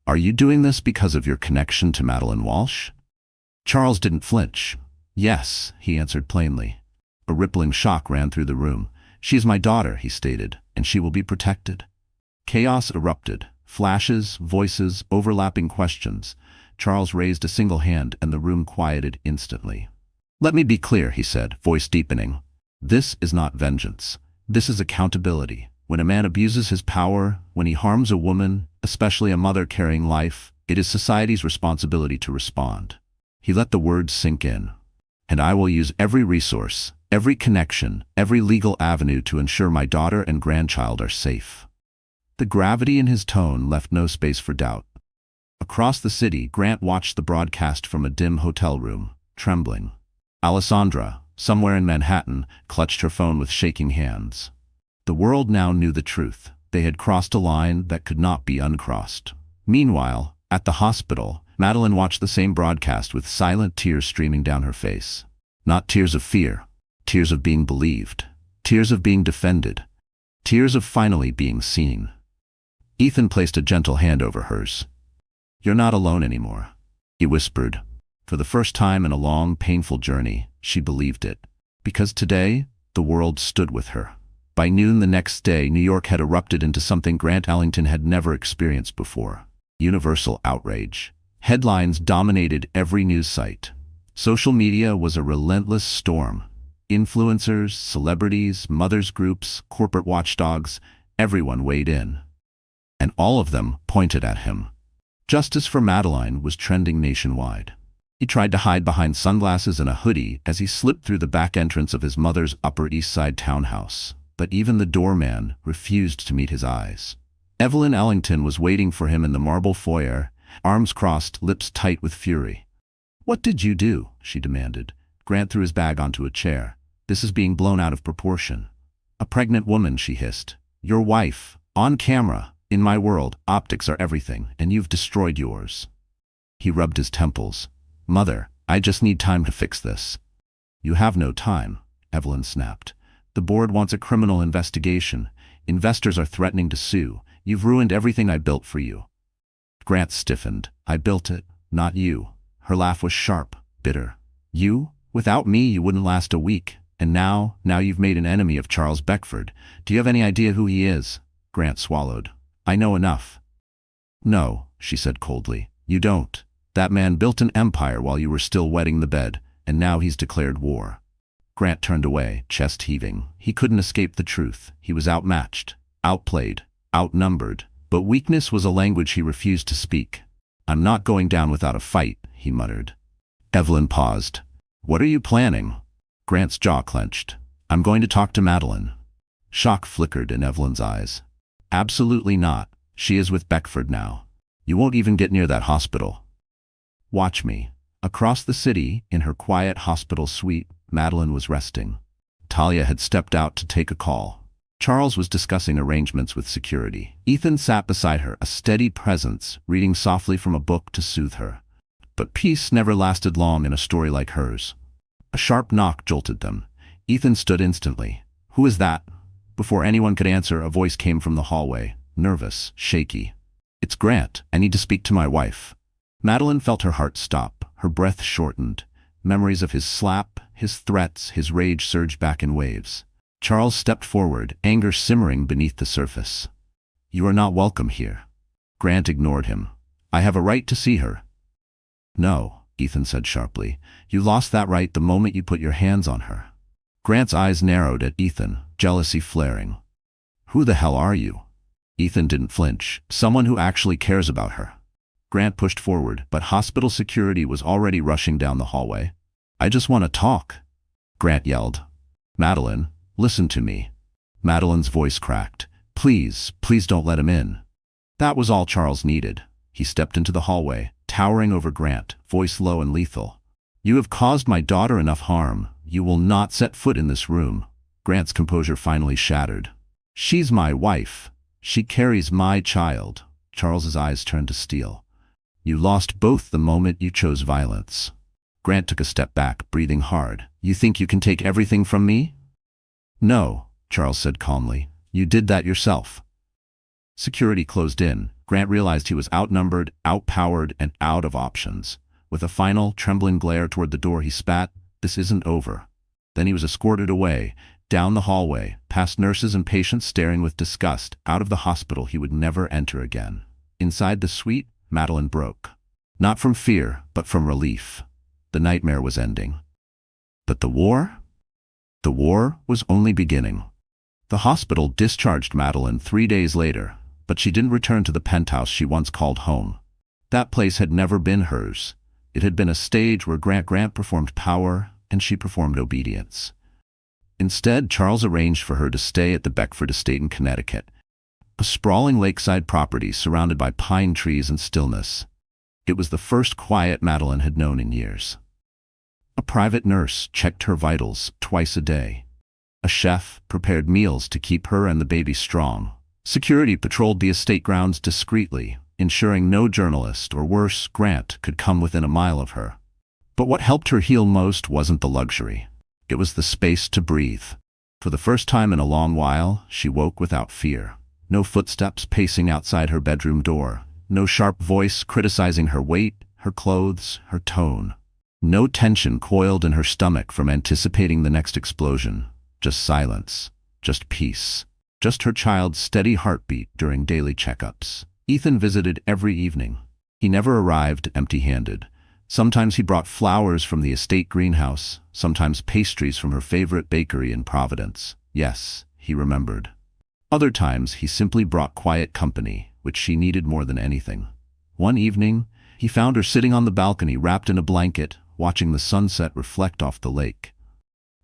are you doing this because of your connection to Madeline Walsh? Charles didn't flinch. Yes, he answered plainly. A rippling shock ran through the room. She is my daughter, he stated, and she will be protected. Chaos erupted. Flashes, voices, overlapping questions. Charles raised a single hand and the room quieted instantly. Let me be clear, he said, voice deepening. This is not vengeance. This is accountability. When a man abuses his power, when he harms a woman, especially a mother carrying life, it is society's responsibility to respond. He let the words sink in. And I will use every resource, every connection, every legal avenue to ensure my daughter and grandchild are safe. The gravity in his tone left no space for doubt. Across the city, Grant watched the broadcast from a dim hotel room, trembling. Alessandra, somewhere in Manhattan, clutched her phone with shaking hands. The world now knew the truth. They had crossed a line that could not be uncrossed. Meanwhile, at the hospital, Madeline watched the same broadcast with silent tears streaming down her face. Not tears of fear, tears of being believed, tears of being defended, tears of finally being seen. Ethan placed a gentle hand over hers. You're not alone anymore, he whispered. For the first time in a long, painful journey, she believed it. Because today, the world stood with her. By noon the next day, New York had erupted into something Grant Ellington had never experienced before. Universal outrage. Headlines dominated every news site. Social media was a relentless storm. Influencers, celebrities, mothers groups, corporate watchdogs, everyone weighed in. And all of them pointed at him. Justice for Madeline was trending nationwide. He tried to hide behind sunglasses and a hoodie as he slipped through the back entrance of his mother's Upper East Side townhouse. But even the doorman refused to meet his eyes. Evelyn Ellington was waiting for him in the marble foyer, arms crossed, lips tight with fury. What did you do? She demanded. Grant threw his bag onto a chair. This is being blown out of proportion. A pregnant woman, she hissed. Your wife. On camera. In my world, optics are everything, and you've destroyed yours. He rubbed his temples. Mother, I just need time to fix this. You have no time, Evelyn snapped. The board wants a criminal investigation. Investors are threatening to sue. You've ruined everything I built for you. Grant stiffened. I built it, not you. Her laugh was sharp, bitter. You? Without me, you wouldn't last a week. And now you've made an enemy of Charles Beckford. Do you have any idea who he is? Grant swallowed. I know enough. No, she said coldly. You don't. That man built an empire while you were still wetting the bed, and now he's declared war. Grant turned away, chest heaving. He couldn't escape the truth. He was outmatched, outplayed, outnumbered. But weakness was a language he refused to speak. I'm not going down without a fight, he muttered. Evelyn paused. What are you planning? Grant's jaw clenched. I'm going to talk to Madeline. Shock flickered in Evelyn's eyes. Absolutely not. She is with Beckford now. You won't even get near that hospital. Watch me. Across the city, in her quiet hospital suite, Madeline was resting. Talia had stepped out to take a call. Charles was discussing arrangements with security. Ethan sat beside her, a steady presence, reading softly from a book to soothe her. But peace never lasted long in a story like hers. A sharp knock jolted them. Ethan stood instantly. Who is that? Before anyone could answer, a voice came from the hallway, nervous, shaky. It's Grant. I need to speak to my wife. Madeline felt her heart stop. Her breath shortened. Memories of his slap, his threats, his rage surged back in waves. Charles stepped forward, anger simmering beneath the surface. You are not welcome here. Grant ignored him. I have a right to see her. No, Ethan said sharply. You lost that right the moment you put your hands on her. Grant's eyes narrowed at Ethan, jealousy flaring. Who the hell are you? Ethan didn't flinch. Someone who actually cares about her. Grant pushed forward, but hospital security was already rushing down the hallway. I just want to talk, Grant yelled. Madeline, listen to me. Madeline's voice cracked. Please, please don't let him in. That was all Charles needed. He stepped into the hallway, towering over Grant, voice low and lethal. You have caused my daughter enough harm. You will not set foot in this room. Grant's composure finally shattered. She's my wife. She carries my child. Charles's eyes turned to steel. You lost both the moment you chose violence. Grant took a step back, breathing hard. You think you can take everything from me? No, Charles said calmly. You did that yourself. Security closed in. Grant realized he was outnumbered, outpowered, and out of options. With a final, trembling glare toward the door, he spat, "This isn't over." Then he was escorted away, down the hallway, past nurses and patients staring with disgust, out of the hospital he would never enter again. Inside the suite, Madeline broke. Not from fear, but from relief. The nightmare was ending. But the war? The war was only beginning. The hospital discharged Madeline 3 days later, but she didn't return to the penthouse she once called home. That place had never been hers. It had been a stage where Grant performed power and she performed obedience. Instead, Charles arranged for her to stay at the Beckford estate in Connecticut, a sprawling lakeside property surrounded by pine trees and stillness. It was the first quiet Madeline had known in years. A private nurse checked her vitals twice a day. A chef prepared meals to keep her and the baby strong. Security patrolled the estate grounds discreetly, ensuring no journalist or worse, Grant, could come within a mile of her. But what helped her heal most wasn't the luxury. It was the space to breathe. For the first time in a long while, she woke without fear. No footsteps pacing outside her bedroom door. No sharp voice criticizing her weight, her clothes, her tone. No tension coiled in her stomach from anticipating the next explosion. Just silence. Just peace. Just her child's steady heartbeat during daily checkups. Ethan visited every evening. He never arrived empty-handed. Sometimes he brought flowers from the estate greenhouse, sometimes pastries from her favorite bakery in Providence. Yes, he remembered. Other times he simply brought quiet company, which she needed more than anything. One evening, he found her sitting on the balcony wrapped in a blanket, watching the sunset reflect off the lake.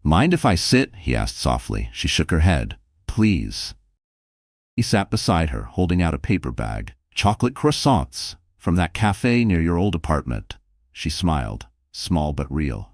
"Mind if I sit?" he asked softly. She shook her head. "Please." He sat beside her, holding out a paper bag. "Chocolate croissants, from that cafe near your old apartment." She smiled, small but real.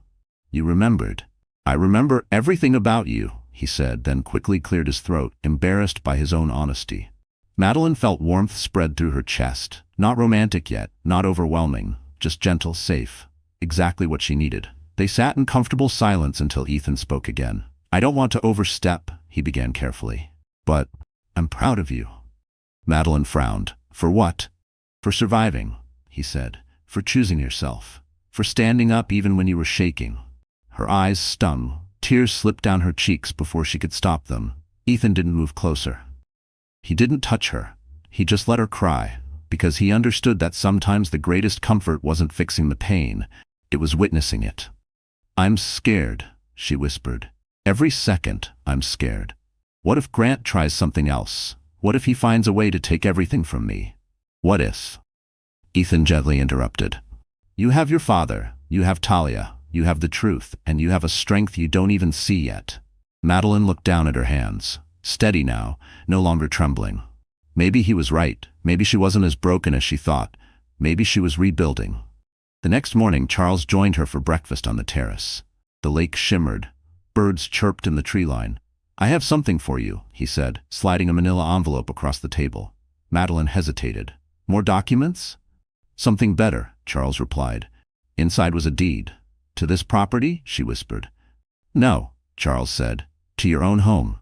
"You remembered." "I remember everything about you," he said, then quickly cleared his throat, embarrassed by his own honesty. Madeline felt warmth spread through her chest. Not romantic yet, not overwhelming, just gentle, safe. Exactly what she needed. They sat in comfortable silence until Ethan spoke again. "I don't want to overstep," he began carefully. "But I'm proud of you." Madeline frowned. "For what?" "For surviving," he said. "For choosing yourself. For standing up even when you were shaking." Her eyes stung. Tears slipped down her cheeks before she could stop them. Ethan didn't move closer. He didn't touch her. He just let her cry, because he understood that sometimes the greatest comfort wasn't fixing the pain, it was witnessing it. "I'm scared," she whispered. "Every second, I'm scared. What if Grant tries something else? What if he finds a way to take everything from me? What if?" Ethan gently interrupted. "You have your father, you have Talia, you have the truth, and you have a strength you don't even see yet." Madeline looked down at her hands. Steady now, no longer trembling. Maybe he was right. Maybe she wasn't as broken as she thought. Maybe she was rebuilding. The next morning, Charles joined her for breakfast on the terrace. The lake shimmered. Birds chirped in the tree line. "I have something for you," he said, sliding a manila envelope across the table. Madeline hesitated. "More documents?" "Something better," Charles replied. Inside was a deed. "To this property?" she whispered. "No," Charles said. "To your own home."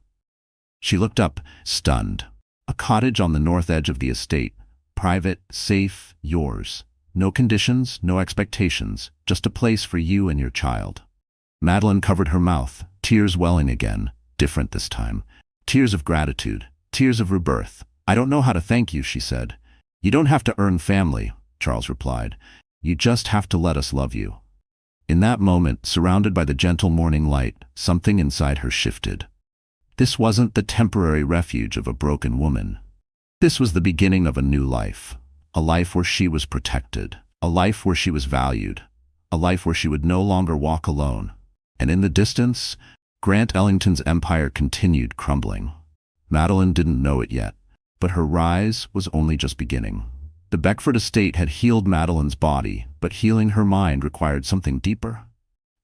She looked up, stunned. "A cottage on the north edge of the estate. Private, safe, yours. No conditions, no expectations, just a place for you and your child." Madeline covered her mouth, tears welling again, different this time. Tears of gratitude, tears of rebirth. "I don't know how to thank you," she said. "You don't have to earn family," Charles replied. "You just have to let us love you." In that moment, surrounded by the gentle morning light, something inside her shifted. This wasn't the temporary refuge of a broken woman. This was the beginning of a new life. A life where she was protected. A life where she was valued. A life where she would no longer walk alone. And in the distance, Grant Ellington's empire continued crumbling. Madeline didn't know it yet, but her rise was only just beginning. The Beckford estate had healed Madeline's body, but healing her mind required something deeper.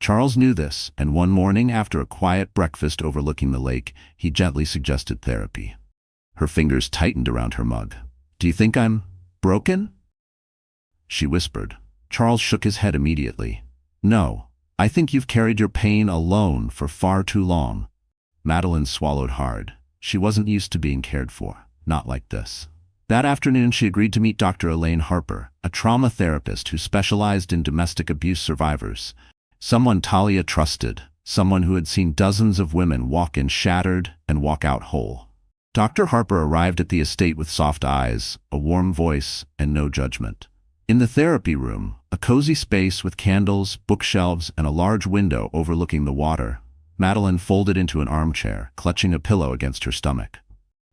Charles knew this, and one morning after a quiet breakfast overlooking the lake, he gently suggested therapy. Her fingers tightened around her mug. "Do you think I'm broken?" she whispered. Charles shook his head immediately. "No, I think you've carried your pain alone for far too long." Madeline swallowed hard. She wasn't used to being cared for, not like this. That afternoon she agreed to meet Dr. Elaine Harper, a trauma therapist who specialized in domestic abuse survivors. Someone Talia trusted, someone who had seen dozens of women walk in shattered and walk out whole. Dr. Harper arrived at the estate with soft eyes, a warm voice, and no judgment. In the therapy room, a cozy space with candles, bookshelves, and a large window overlooking the water, Madeline folded into an armchair, clutching a pillow against her stomach.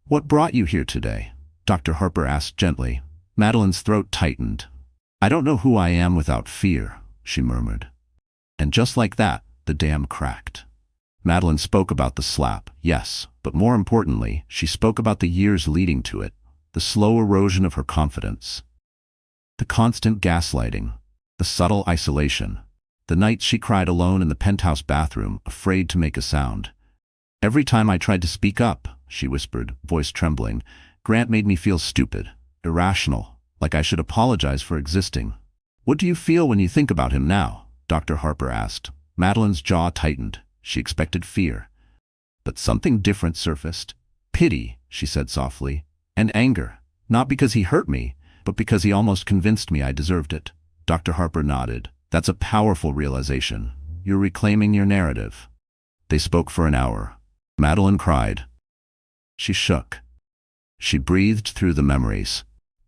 "What brought you here today?" Dr. Harper asked gently. Madeline's throat tightened. "I don't know who I am without fear," she murmured. And just like that, the dam cracked. Madeline spoke about the slap, yes, but more importantly, she spoke about the years leading to it, the slow erosion of her confidence, the constant gaslighting, the subtle isolation, the nights she cried alone in the penthouse bathroom, afraid to make a sound. "Every time I tried to speak up," she whispered, voice trembling, "Grant made me feel stupid, irrational, like I should apologize for existing." "What do you feel when you think about him now?" Dr. Harper asked. Madeline's jaw tightened. She expected fear. But something different surfaced. "Pity," she said softly, "and anger. Not because he hurt me, but because he almost convinced me I deserved it." Dr. Harper nodded. "That's a powerful realization. You're reclaiming your narrative." They spoke for an hour. Madeline cried. She shook. She breathed through the memories.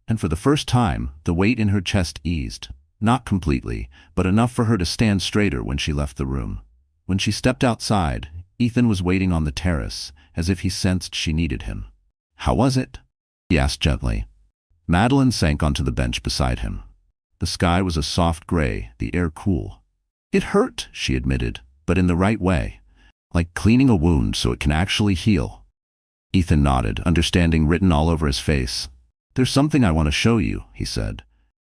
And for the first time, the weight in her chest eased. Not completely, but enough for her to stand straighter when she left the room. When she stepped outside, Ethan was waiting on the terrace, as if he sensed she needed him. "How was it?" he asked gently. Madeline sank onto the bench beside him. The sky was a soft gray, the air cool. "It hurt," she admitted, "but in the right way. Like cleaning a wound so it can actually heal." Ethan nodded, understanding written all over his face. "There's something I want to show you," he said.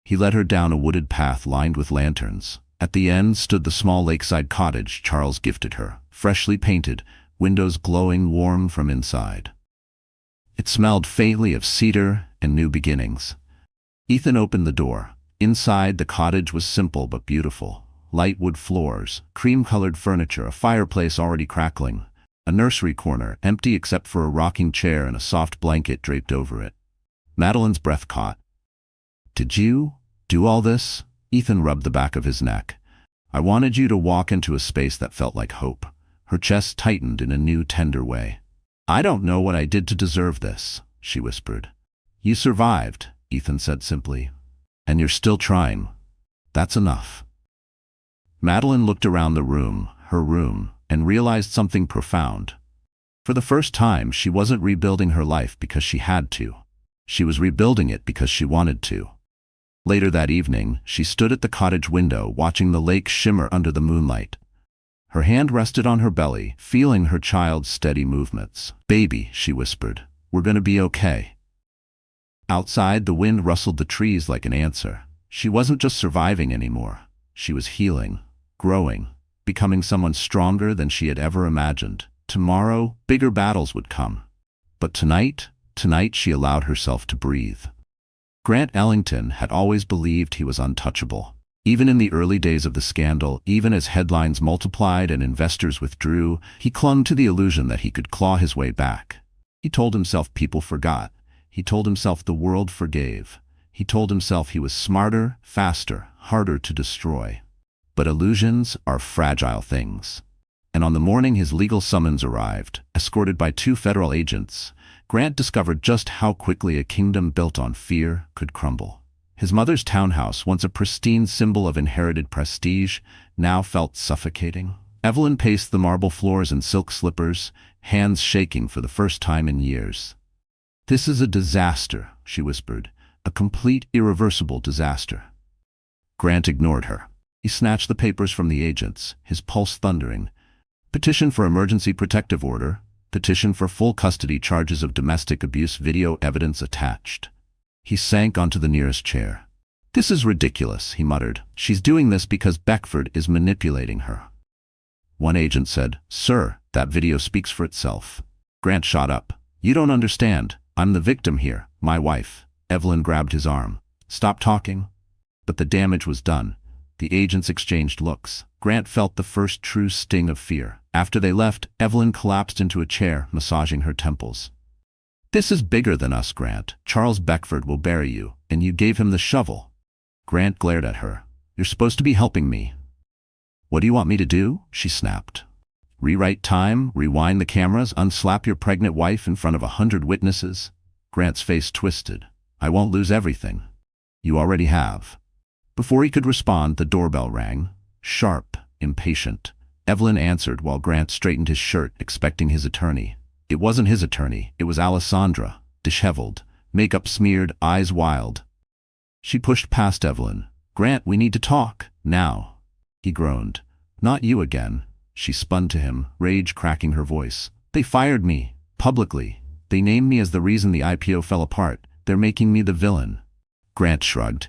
He led her down a wooded path lined with lanterns. At the end stood the small lakeside cottage Charles gifted her, freshly painted, windows glowing warm from inside. It smelled faintly of cedar and new beginnings. Ethan opened the door. Inside, the cottage was simple but beautiful. Light wood floors, cream-colored furniture, a fireplace already crackling, a nursery corner, empty except for a rocking chair and a soft blanket draped over it. Madeline's breath caught. "Did you do all this?" Ethan rubbed the back of his neck. "I wanted you to walk into a space that felt like hope." Her chest tightened in a new, tender way. "I don't know what I did to deserve this," she whispered. "You survived," Ethan said simply. "And you're still trying. That's enough." Madeline looked around the room, her room, and realized something profound. For the first time, she wasn't rebuilding her life because she had to. She was rebuilding it because she wanted to. Later that evening, she stood at the cottage window, watching the lake shimmer under the moonlight. Her hand rested on her belly, feeling her child's steady movements. "Baby," she whispered, "we're gonna be okay." Outside, the wind rustled the trees like an answer. She wasn't just surviving anymore. She was healing, growing, becoming someone stronger than she had ever imagined. Tomorrow, bigger battles would come. But tonight she allowed herself to breathe. Grant Ellington had always believed he was untouchable. Even in the early days of the scandal, even as headlines multiplied and investors withdrew, he clung to the illusion that he could claw his way back. He told himself people forgot. He told himself the world forgave. He told himself he was smarter, faster, harder to destroy. But illusions are fragile things. And on the morning his legal summons arrived, escorted by 2 federal agents, Grant discovered just how quickly a kingdom built on fear could crumble. His mother's townhouse, once a pristine symbol of inherited prestige, now felt suffocating. Evelyn paced the marble floors in silk slippers, hands shaking for the first time in years. "This is a disaster," she whispered, "a complete, irreversible disaster." Grant ignored her. He snatched the papers from the agents, his pulse thundering. Petition for emergency protective order. Petition for full custody, charges of domestic abuse, video evidence attached. He sank onto the nearest chair. "This is ridiculous," he muttered. "She's doing this because Beckford is manipulating her." One agent said, "Sir, that video speaks for itself." Grant shot up. "You don't understand. I'm the victim here, my wife." Evelyn grabbed his arm. "Stop talking." But the damage was done. The agents exchanged looks. Grant felt the first true sting of fear. After they left, Evelyn collapsed into a chair, massaging her temples. "This is bigger than us, Grant. Charles Beckford will bury you, and you gave him the shovel." Grant glared at her. "You're supposed to be helping me." "What do you want me to do?" she snapped. "Rewrite time, rewind the cameras, unslap your pregnant wife in front of 100 witnesses?" Grant's face twisted. "I won't lose everything." "You already have." Before he could respond, the doorbell rang. Sharp, impatient. Evelyn answered while Grant straightened his shirt, expecting his attorney. It wasn't his attorney, it was Alessandra, disheveled, makeup smeared, eyes wild. She pushed past Evelyn. "Grant, we need to talk, now." He groaned. "Not you again." She spun to him, rage cracking her voice. "They fired me, publicly. They named me as the reason the IPO fell apart. They're making me the villain." Grant shrugged.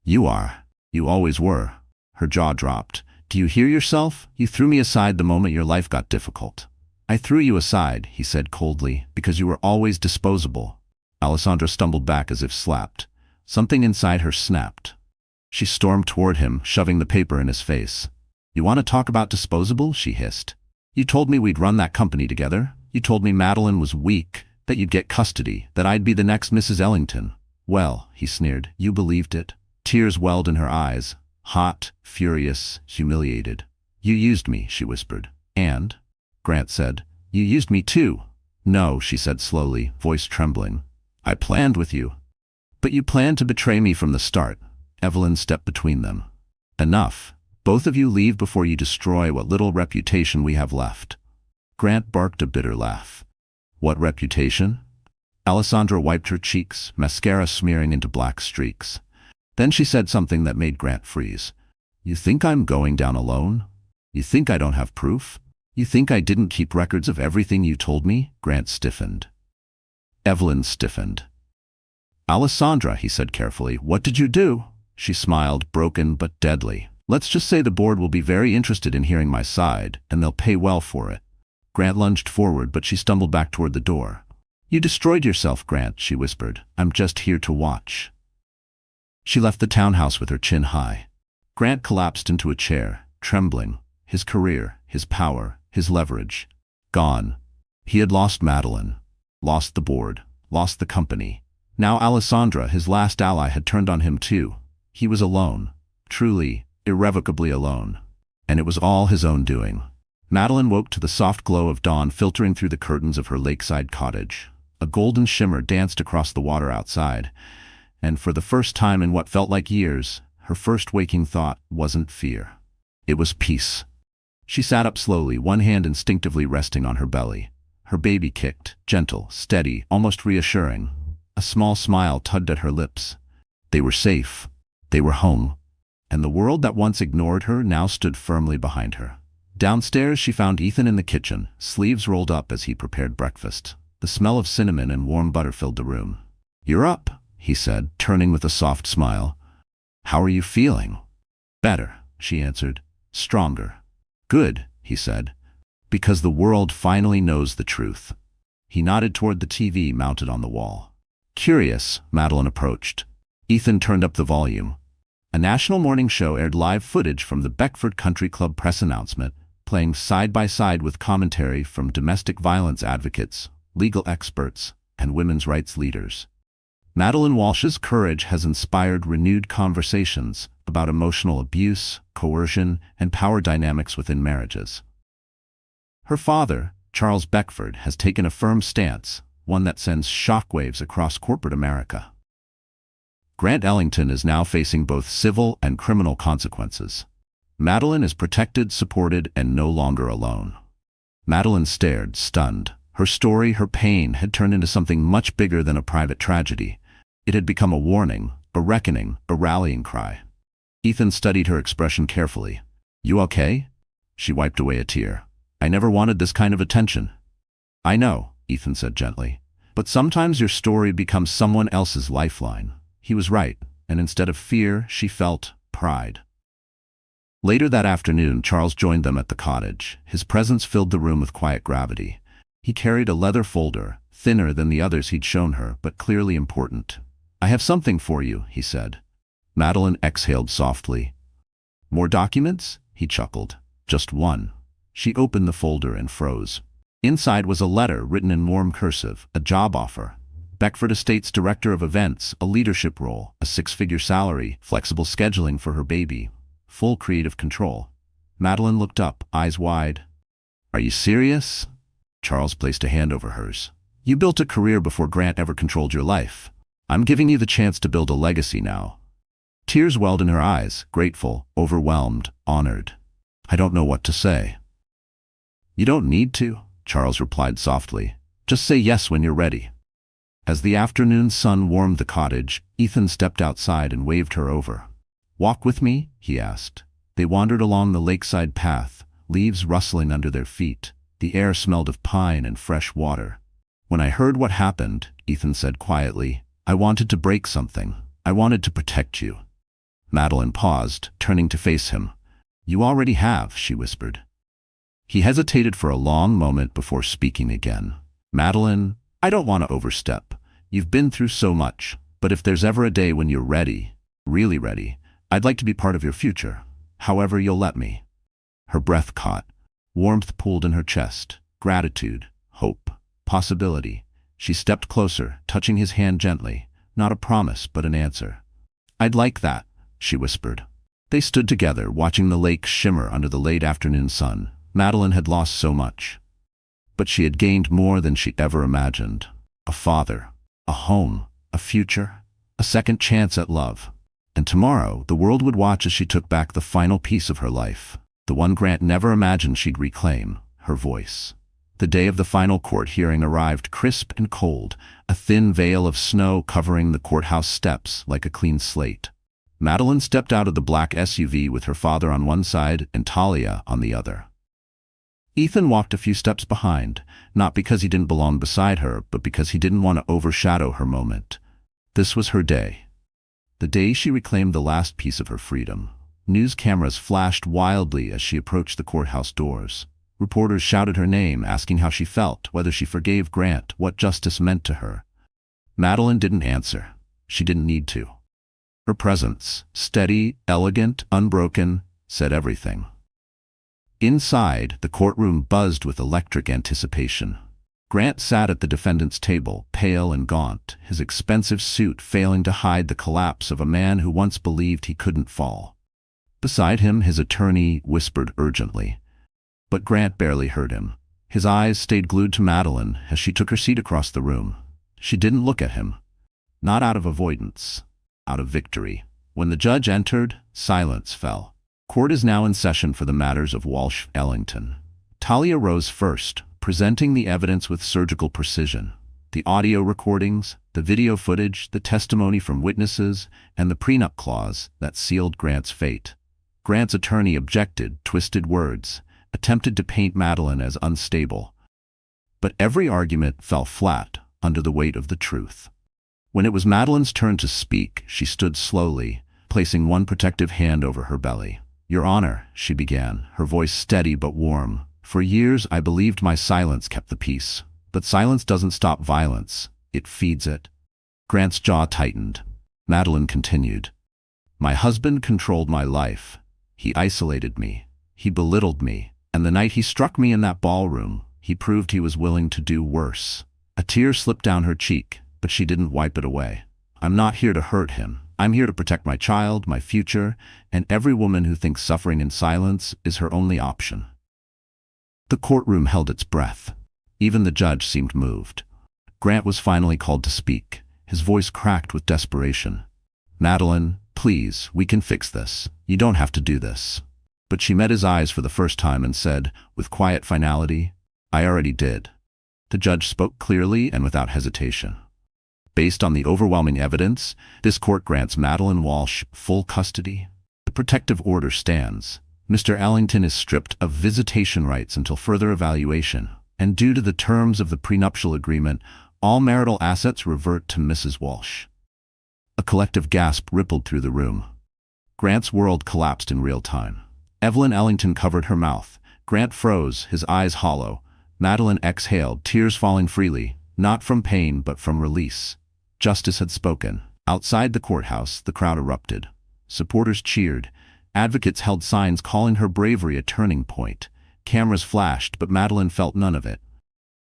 "You are. You always were." Her jaw dropped. "Do you hear yourself? You threw me aside the moment your life got difficult." "I threw you aside," he said coldly, "because you were always disposable." Alessandra stumbled back as if slapped. Something inside her snapped. She stormed toward him, shoving the paper in his face. "You want to talk about disposable?" she hissed. "You told me we'd run that company together. You told me Madeline was weak, that you'd get custody, that I'd be the next Mrs. Ellington. Well," he sneered, "you believed it." Tears welled in her eyes, hot, furious, humiliated. "You used me," she whispered. "And?" Grant said. "You used me too." "No," she said slowly, voice trembling. "I planned with you." "But you planned to betray me from the start." Evelyn stepped between them. "Enough. Both of you leave before you destroy what little reputation we have left." Grant barked a bitter laugh. "What reputation?" Alessandra wiped her cheeks, mascara smearing into black streaks. Then she said something that made Grant freeze. "You think I'm going down alone? You think I don't have proof? You think I didn't keep records of everything you told me?" Grant stiffened. Evelyn stiffened. "Alessandra," he said carefully, "what did you do?" She smiled, broken but deadly. "Let's just say the board will be very interested in hearing my side, and they'll pay well for it." Grant lunged forward, but she stumbled back toward the door. "You destroyed yourself, Grant," she whispered. "I'm just here to watch." She left the townhouse with her chin high. Grant collapsed into a chair, trembling. His career, his power, his leverage. Gone. He had lost Madeline. Lost the board. Lost the company. Now Alessandra, his last ally, had turned on him too. He was alone. Truly, irrevocably alone. And it was all his own doing. Madeline woke to the soft glow of dawn filtering through the curtains of her lakeside cottage. A golden shimmer danced across the water outside. And for the first time in what felt like years, her first waking thought wasn't fear. It was peace. She sat up slowly, one hand instinctively resting on her belly. Her baby kicked, gentle, steady, almost reassuring. A small smile tugged at her lips. They were safe. They were home. And the world that once ignored her now stood firmly behind her. Downstairs she found Ethan in the kitchen, sleeves rolled up as he prepared breakfast. The smell of cinnamon and warm butter filled the room. "You're up," he said, turning with a soft smile. "How are you feeling?" "Better," she answered. "Stronger." "Good," he said, "because the world finally knows the truth." He nodded toward the TV mounted on the wall. Curious, Madeline approached. Ethan turned up the volume. A national morning show aired live footage from the Beckford Country Club press announcement, playing side by side with commentary from domestic violence advocates, legal experts, and women's rights leaders. Madeline Walsh's courage has inspired renewed conversations about emotional abuse, coercion, and power dynamics within marriages. Her father, Charles Beckford, has taken a firm stance, one that sends shockwaves across corporate America. Grant Ellington is now facing both civil and criminal consequences. Madeline is protected, supported, and no longer alone. Madeline stared, stunned. Her story, her pain, had turned into something much bigger than a private tragedy. It had become a warning, a reckoning, a rallying cry. Ethan studied her expression carefully. "You okay?" She wiped away a tear. "I never wanted this kind of attention." "I know," Ethan said gently. "But sometimes your story becomes someone else's lifeline." He was right, and instead of fear, she felt pride. Later that afternoon, Charles joined them at the cottage. His presence filled the room with quiet gravity. He carried a leather folder, thinner than the others he'd shown her, but clearly important. "I have something for you," he said. Madeline exhaled softly. "More documents?" He chuckled. "Just one." She opened the folder and froze. Inside was a letter written in warm cursive, a job offer. Beckford Estates Director of Events, a leadership role, a six-figure salary, flexible scheduling for her baby, full creative control. Madeline looked up, eyes wide. "Are you serious?" Charles placed a hand over hers. "You built a career before Grant ever controlled your life. I'm giving you the chance to build a legacy now." Tears welled in her eyes, grateful, overwhelmed, honored. "I don't know what to say." "You don't need to," Charles replied softly. "Just say yes when you're ready." As the afternoon sun warmed the cottage, Ethan stepped outside and waved her over. "Walk with me?" he asked. They wandered along the lakeside path, leaves rustling under their feet. The air smelled of pine and fresh water. "When I heard what happened," Ethan said quietly, "I wanted to break something. I wanted to protect you." Madeline paused, turning to face him. "You already have," she whispered. He hesitated for a long moment before speaking again. "Madeline, I don't want to overstep. You've been through so much, but if there's ever a day when you're ready, really ready, I'd like to be part of your future, however you'll let me." Her breath caught. Warmth pooled in her chest. Gratitude, hope, possibility. She stepped closer, touching his hand gently. Not a promise, but an answer. "I'd like that," she whispered. They stood together, watching the lake shimmer under the late afternoon sun. Madeline had lost so much, but she had gained more than she ever imagined. A father, a home, a future, a second chance at love. And tomorrow, the world would watch as she took back the final piece of her life. The one Grant never imagined she'd reclaim, her voice. The day of the final court hearing arrived crisp and cold, a thin veil of snow covering the courthouse steps like a clean slate. Madeline stepped out of the black SUV with her father on one side and Talia on the other. Ethan walked a few steps behind, not because he didn't belong beside her, but because he didn't want to overshadow her moment. This was her day. The day she reclaimed the last piece of her freedom. News cameras flashed wildly as she approached the courthouse doors. Reporters shouted her name, asking how she felt, whether she forgave Grant, what justice meant to her. Madeline didn't answer. She didn't need to. Her presence, steady, elegant, unbroken, said everything. Inside, the courtroom buzzed with electric anticipation. Grant sat at the defendant's table, pale and gaunt, his expensive suit failing to hide the collapse of a man who once believed he couldn't fall. Beside him, his attorney whispered urgently. But Grant barely heard him. His eyes stayed glued to Madeline as she took her seat across the room. She didn't look at him. Not out of avoidance, out of victory. When the judge entered, silence fell. Court is now in session for the matters of Walsh-Ellington. Talia rose first, presenting the evidence with surgical precision. The audio recordings, the video footage, the testimony from witnesses, and the prenup clause that sealed Grant's fate. Grant's attorney objected, twisted words, attempted to paint Madeline as unstable. But every argument fell flat under the weight of the truth. When it was Madeline's turn to speak, she stood slowly, placing one protective hand over her belly. "Your Honor," she began, her voice steady but warm, "for years I believed my silence kept the peace. But silence doesn't stop violence, it feeds it." Grant's jaw tightened. Madeline continued. "My husband controlled my life. He isolated me. He belittled me. And the night he struck me in that ballroom, he proved he was willing to do worse." A tear slipped down her cheek, but she didn't wipe it away. "I'm not here to hurt him. I'm here to protect my child, my future, and every woman who thinks suffering in silence is her only option." The courtroom held its breath. Even the judge seemed moved. Grant was finally called to speak. His voice cracked with desperation. "Madeline, please, we can fix this. You don't have to do this." But she met his eyes for the first time and said, with quiet finality, "I already did." The judge spoke clearly and without hesitation. "Based on the overwhelming evidence, this court grants Madeline Walsh full custody. The protective order stands. Mr. Ellington is stripped of visitation rights until further evaluation, and due to the terms of the prenuptial agreement, all marital assets revert to Mrs. Walsh." A collective gasp rippled through the room. Grant's world collapsed in real time. Evelyn Ellington covered her mouth. Grant froze, his eyes hollow. Madeline exhaled, tears falling freely, not from pain but from release. Justice had spoken. Outside the courthouse, the crowd erupted. Supporters cheered. Advocates held signs calling her bravery a turning point. Cameras flashed, but Madeline felt none of it.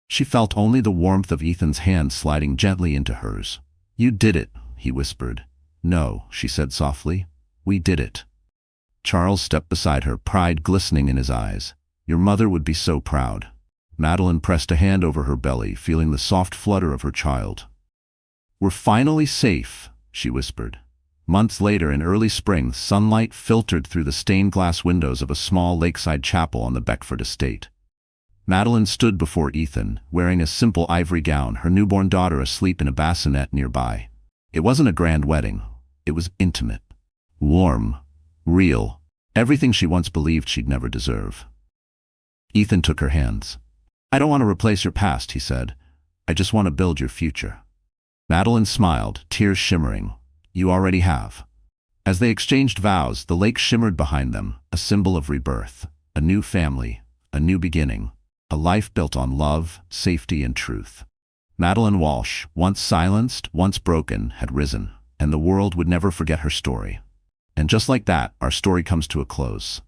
She felt only the warmth of Ethan's hand sliding gently into hers. "You did it," he whispered. "No," she said softly. "We did it." Charles stepped beside her, pride glistening in his eyes. "Your mother would be so proud." Madeline pressed a hand over her belly, feeling the soft flutter of her child. "We're finally safe," she whispered. Months later, in early spring, sunlight filtered through the stained glass windows of a small lakeside chapel on the Beckford estate. Madeline stood before Ethan, wearing a simple ivory gown, her newborn daughter asleep in a bassinet nearby. It wasn't a grand wedding. It was intimate, warm, real, everything she once believed she'd never deserve. Ethan took her hands. "I don't want to replace your past," he said. "I just want to build your future." Madeline smiled, tears shimmering. "You already have." As they exchanged vows, the lake shimmered behind them, a symbol of rebirth, a new family, a new beginning, a life built on love, safety, and truth. Madeline Walsh, once silenced, once broken, had risen, and the world would never forget her story. And just like that, our story comes to a close.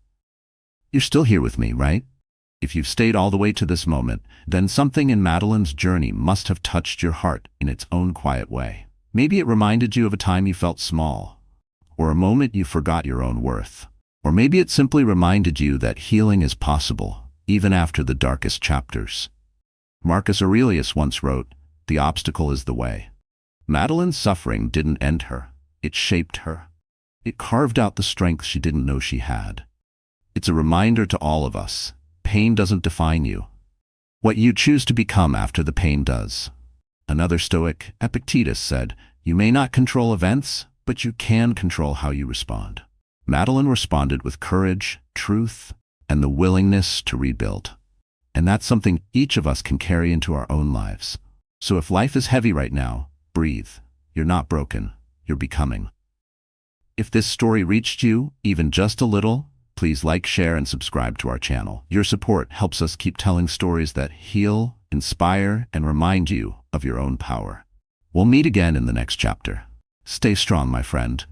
You're still here with me, right? If you've stayed all the way to this moment, then something in Madeline's journey must have touched your heart in its own quiet way. Maybe it reminded you of a time you felt small, or a moment you forgot your own worth. Or maybe it simply reminded you that healing is possible, even after the darkest chapters. Marcus Aurelius once wrote, "The obstacle is the way." Madeline's suffering didn't end her. It shaped her. It carved out the strength she didn't know she had. It's a reminder to all of us. Pain doesn't define you. What you choose to become after the pain does. Another Stoic, Epictetus, said, "You may not control events, but you can control how you respond." Madeline responded with courage, truth, and the willingness to rebuild. And that's something each of us can carry into our own lives. So if life is heavy right now, breathe. You're not broken. You're becoming. If this story reached you, even just a little, please like, share, and subscribe to our channel. Your support helps us keep telling stories that heal, inspire, and remind you of your own power. We'll meet again in the next chapter. Stay strong, my friend.